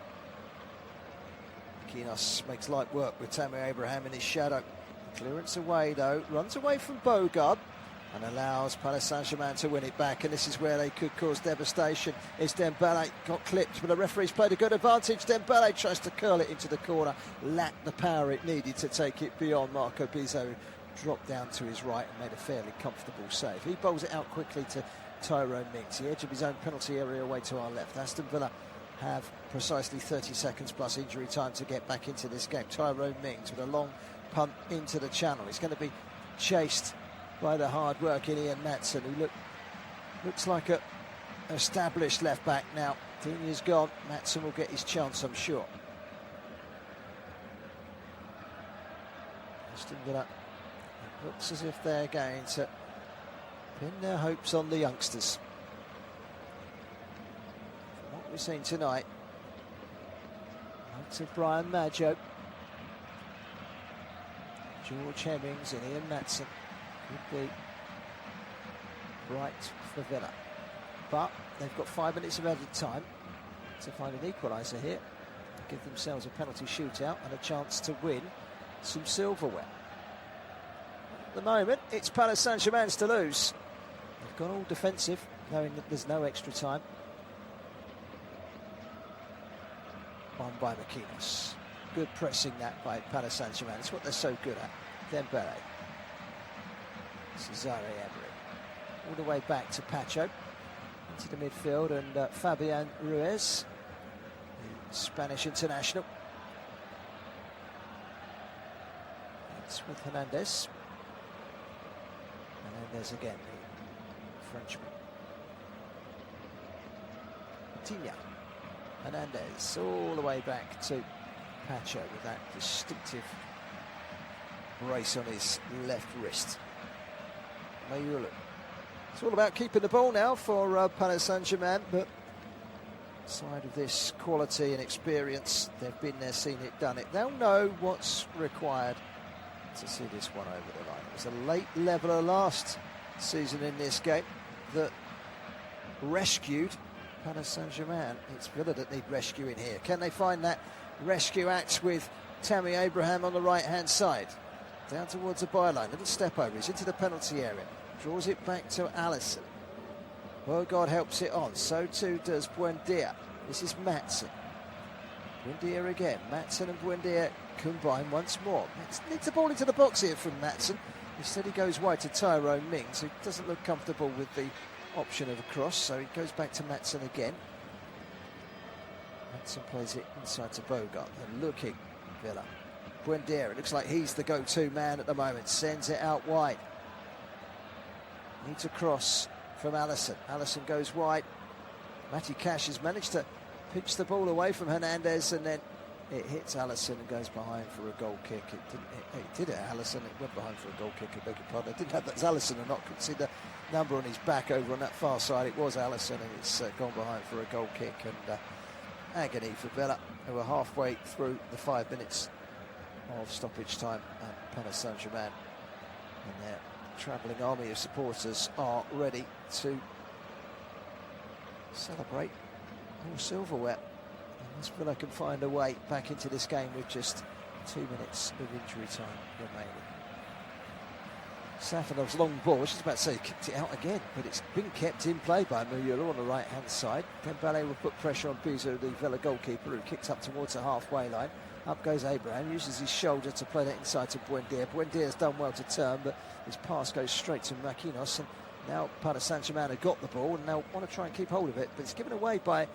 Kinos makes light work with Tammy Abraham in his shadow. Clearance away though, runs away from Bogard and allows Paris Saint-Germain to win it back, and this is where they could cause devastation. It's Dembele, got clipped, but the referee's played a good advantage. Dembele tries to curl it into the corner, lacked the power it needed to take it beyond Marco Bizot, dropped down to his right and made a fairly comfortable save. He bowls it out quickly to Tyrone Mings, the edge of his own penalty area away to our left. Aston Villa have precisely 30 seconds plus injury time to get back into this game. Tyrone Mings with a long punt into the channel. He's going to be chased by the hard-working Ian Matson, who looks like a established left-back now. Dini's gone. Matson will get his chance, I'm sure. Aston Villa, it looks as if they're going to pin their hopes on the youngsters. From what we've seen tonight, lots of Brian Maggio, George Hemmings and Ian Matson could be right for Villa. But they've got 5 minutes of added time to find an equaliser here, give themselves a penalty shootout and a chance to win some silverware. At the moment, it's Paris Saint-Germain's to lose. They've gone all defensive, knowing that there's no extra time. On by Makinos. Good pressing that by Paris Saint-Germain. It's what they're so good at. Dembele. Cesare Emery. All the way back to Pacho. Into the midfield, and Fabian Ruiz, the Spanish international. It's with Hernandez. Hernandez again, the Frenchman. Tinha. Hernandez all the way back to Pacho with that distinctive brace on his left wrist. Mayulu. It's all about keeping the ball now for Paris Saint-Germain, but side of this quality and experience, they've been there, seen it, done it. They'll know what's required to see this one over the line. It was a late leveler last season in this game that rescued Paris Saint-Germain. It's Villa that need rescuing here. Can they find that rescue act with Tammy Abraham on the right-hand side? Down towards the byline, little step over, he's into the penalty area. Draws it back to Alisson. Bogard helps it on, so too does Buendia. This is Matson. Buendia again. Matson and Buendia combine once more. Needs the ball into the box here from Matson. Instead he goes wide to Tyrone Mings, who doesn't look comfortable with the option of a cross, so he goes back to Matson again. Matson plays it inside to Bogard. They're looking, Villa. Buendia, it looks like he's the go-to man at the moment. Sends it out wide. Needs a cross from Alisson. Alisson goes wide. Matty Cash has managed to pitch the ball away from Hernandez, and then it hits Alisson and goes behind for a goal kick. It did it, Alisson. It went behind for a goal kick, I beg your pardon. I didn't know if that's Alisson or not. Couldn't see the number on his back over on that far side. It was Alisson, and it's gone behind for a goal kick. And agony for Villa, who are halfway through the 5 minutes of stoppage time at Paris Saint-Germain. And their travelling army of supporters are ready to celebrate more silverware. Unless Villa can find a way back into this game with just 2 minutes of injury time remaining. Safanov's long ball, I was just about to say, kicked it out again, but it's been kept in play by Mayula on the right-hand side. Dembele will put pressure on Bizot, the Villa goalkeeper, who kicks up towards the halfway line. Up goes Abraham, uses his shoulder to play that inside to Buendia. Buendia's done well to turn, but his pass goes straight to Makinos, and now Paris Saint-Germain have got the ball, and they'll want to try and keep hold of it, but it's given away by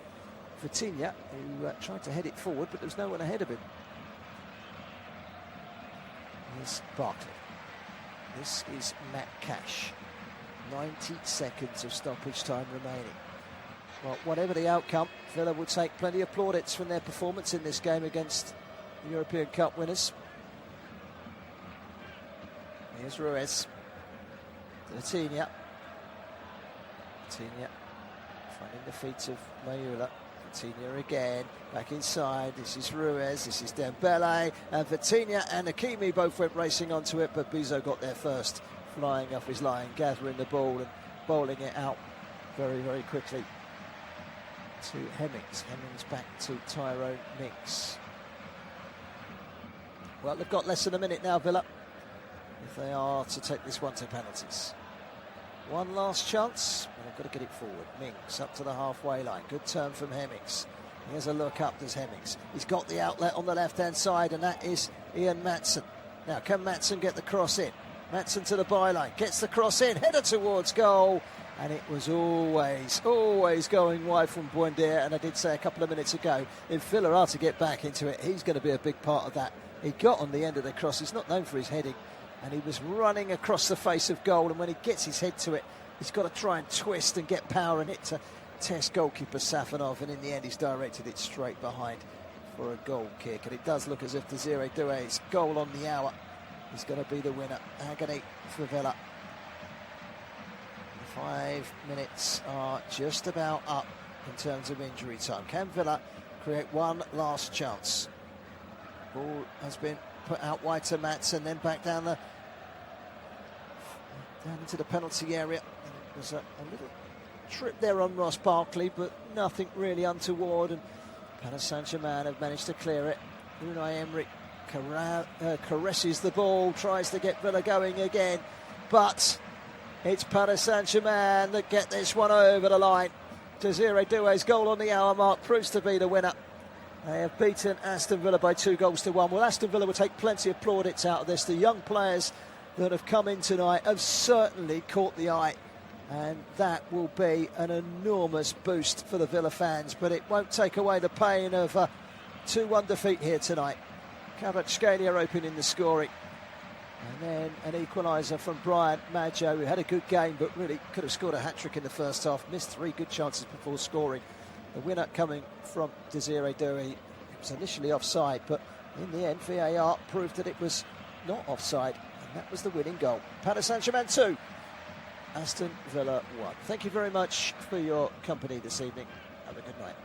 Vitinha, who tried to head it forward, but there's no one ahead of him. Here's Barkley. This is Matt Cash. 90 seconds of stoppage time remaining. Well, whatever the outcome, Villa will take plenty of plaudits from their performance in this game against the European Cup winners. Here's Ruiz. Vitinha. Vitinha finding the feet of Mayula. Vitinha again, back inside. This is Ruiz, this is Dembele, and Vitinha and Hakimi both went racing onto it, but Bizot got there first, flying off his line, gathering the ball and bowling it out very, very quickly to Hemmings. Hemmings back to Tyrone Mings. Well, they've got less than a minute now, Villa, if they are to take this one to penalties. One last chance, but they've got to get it forward. Mings up to the halfway line. Good turn from Hemmings. Here's a look up, does Hemmings. He's got the outlet on the left-hand side, and that is Ian Matson. Now, can Matson get the cross in? Maatsen to the byline, gets the cross in, header towards goal, and it was always going wide from Buendia. And I did say a couple of minutes ago, if Villa are to get back into it, he's going to be a big part of that. He got on the end of the cross. He's not known for his heading, and he was running across the face of goal, and when he gets his head to it, he's got to try and twist and get power in it to test goalkeeper Safanov, and in the end he's directed it straight behind for a goal kick. And it does look as if Desiree Doué's goal on the hour is going to be the winner. Agony for Villa. The 5 minutes are just about up in terms of injury time. Can Villa create one last chance? Ball has been put out wide to Maatsen, then back down into the penalty area. It was a little trip there on Ross Barkley, but nothing really untoward, and Paris Saint-Germain have managed to clear it. Unai Emery caresses the ball, tries to get Villa going again, but it's Paris Saint-Germain that get this one over the line. Desiree Doué's goal on the hour mark proves to be the winner. They have beaten Aston Villa by 2-1. Well, Aston Villa will take plenty of plaudits out of this. The young players that have come in tonight have certainly caught the eye, and that will be an enormous boost for the Villa fans, but it won't take away the pain of a 2-1 defeat here tonight. Kvaratskhelia opening the scoring, and then an equaliser from Brian Maggio, who had a good game but really could have scored a hat-trick in the first half, missed 3 good chances before scoring. The winner coming from Desiree Doué. It was initially offside, but in the end VAR proved that it was not offside, and that was the winning goal. Paris Saint-Germain 2, Aston Villa 1. Thank you very much for your company this evening. Have a good night.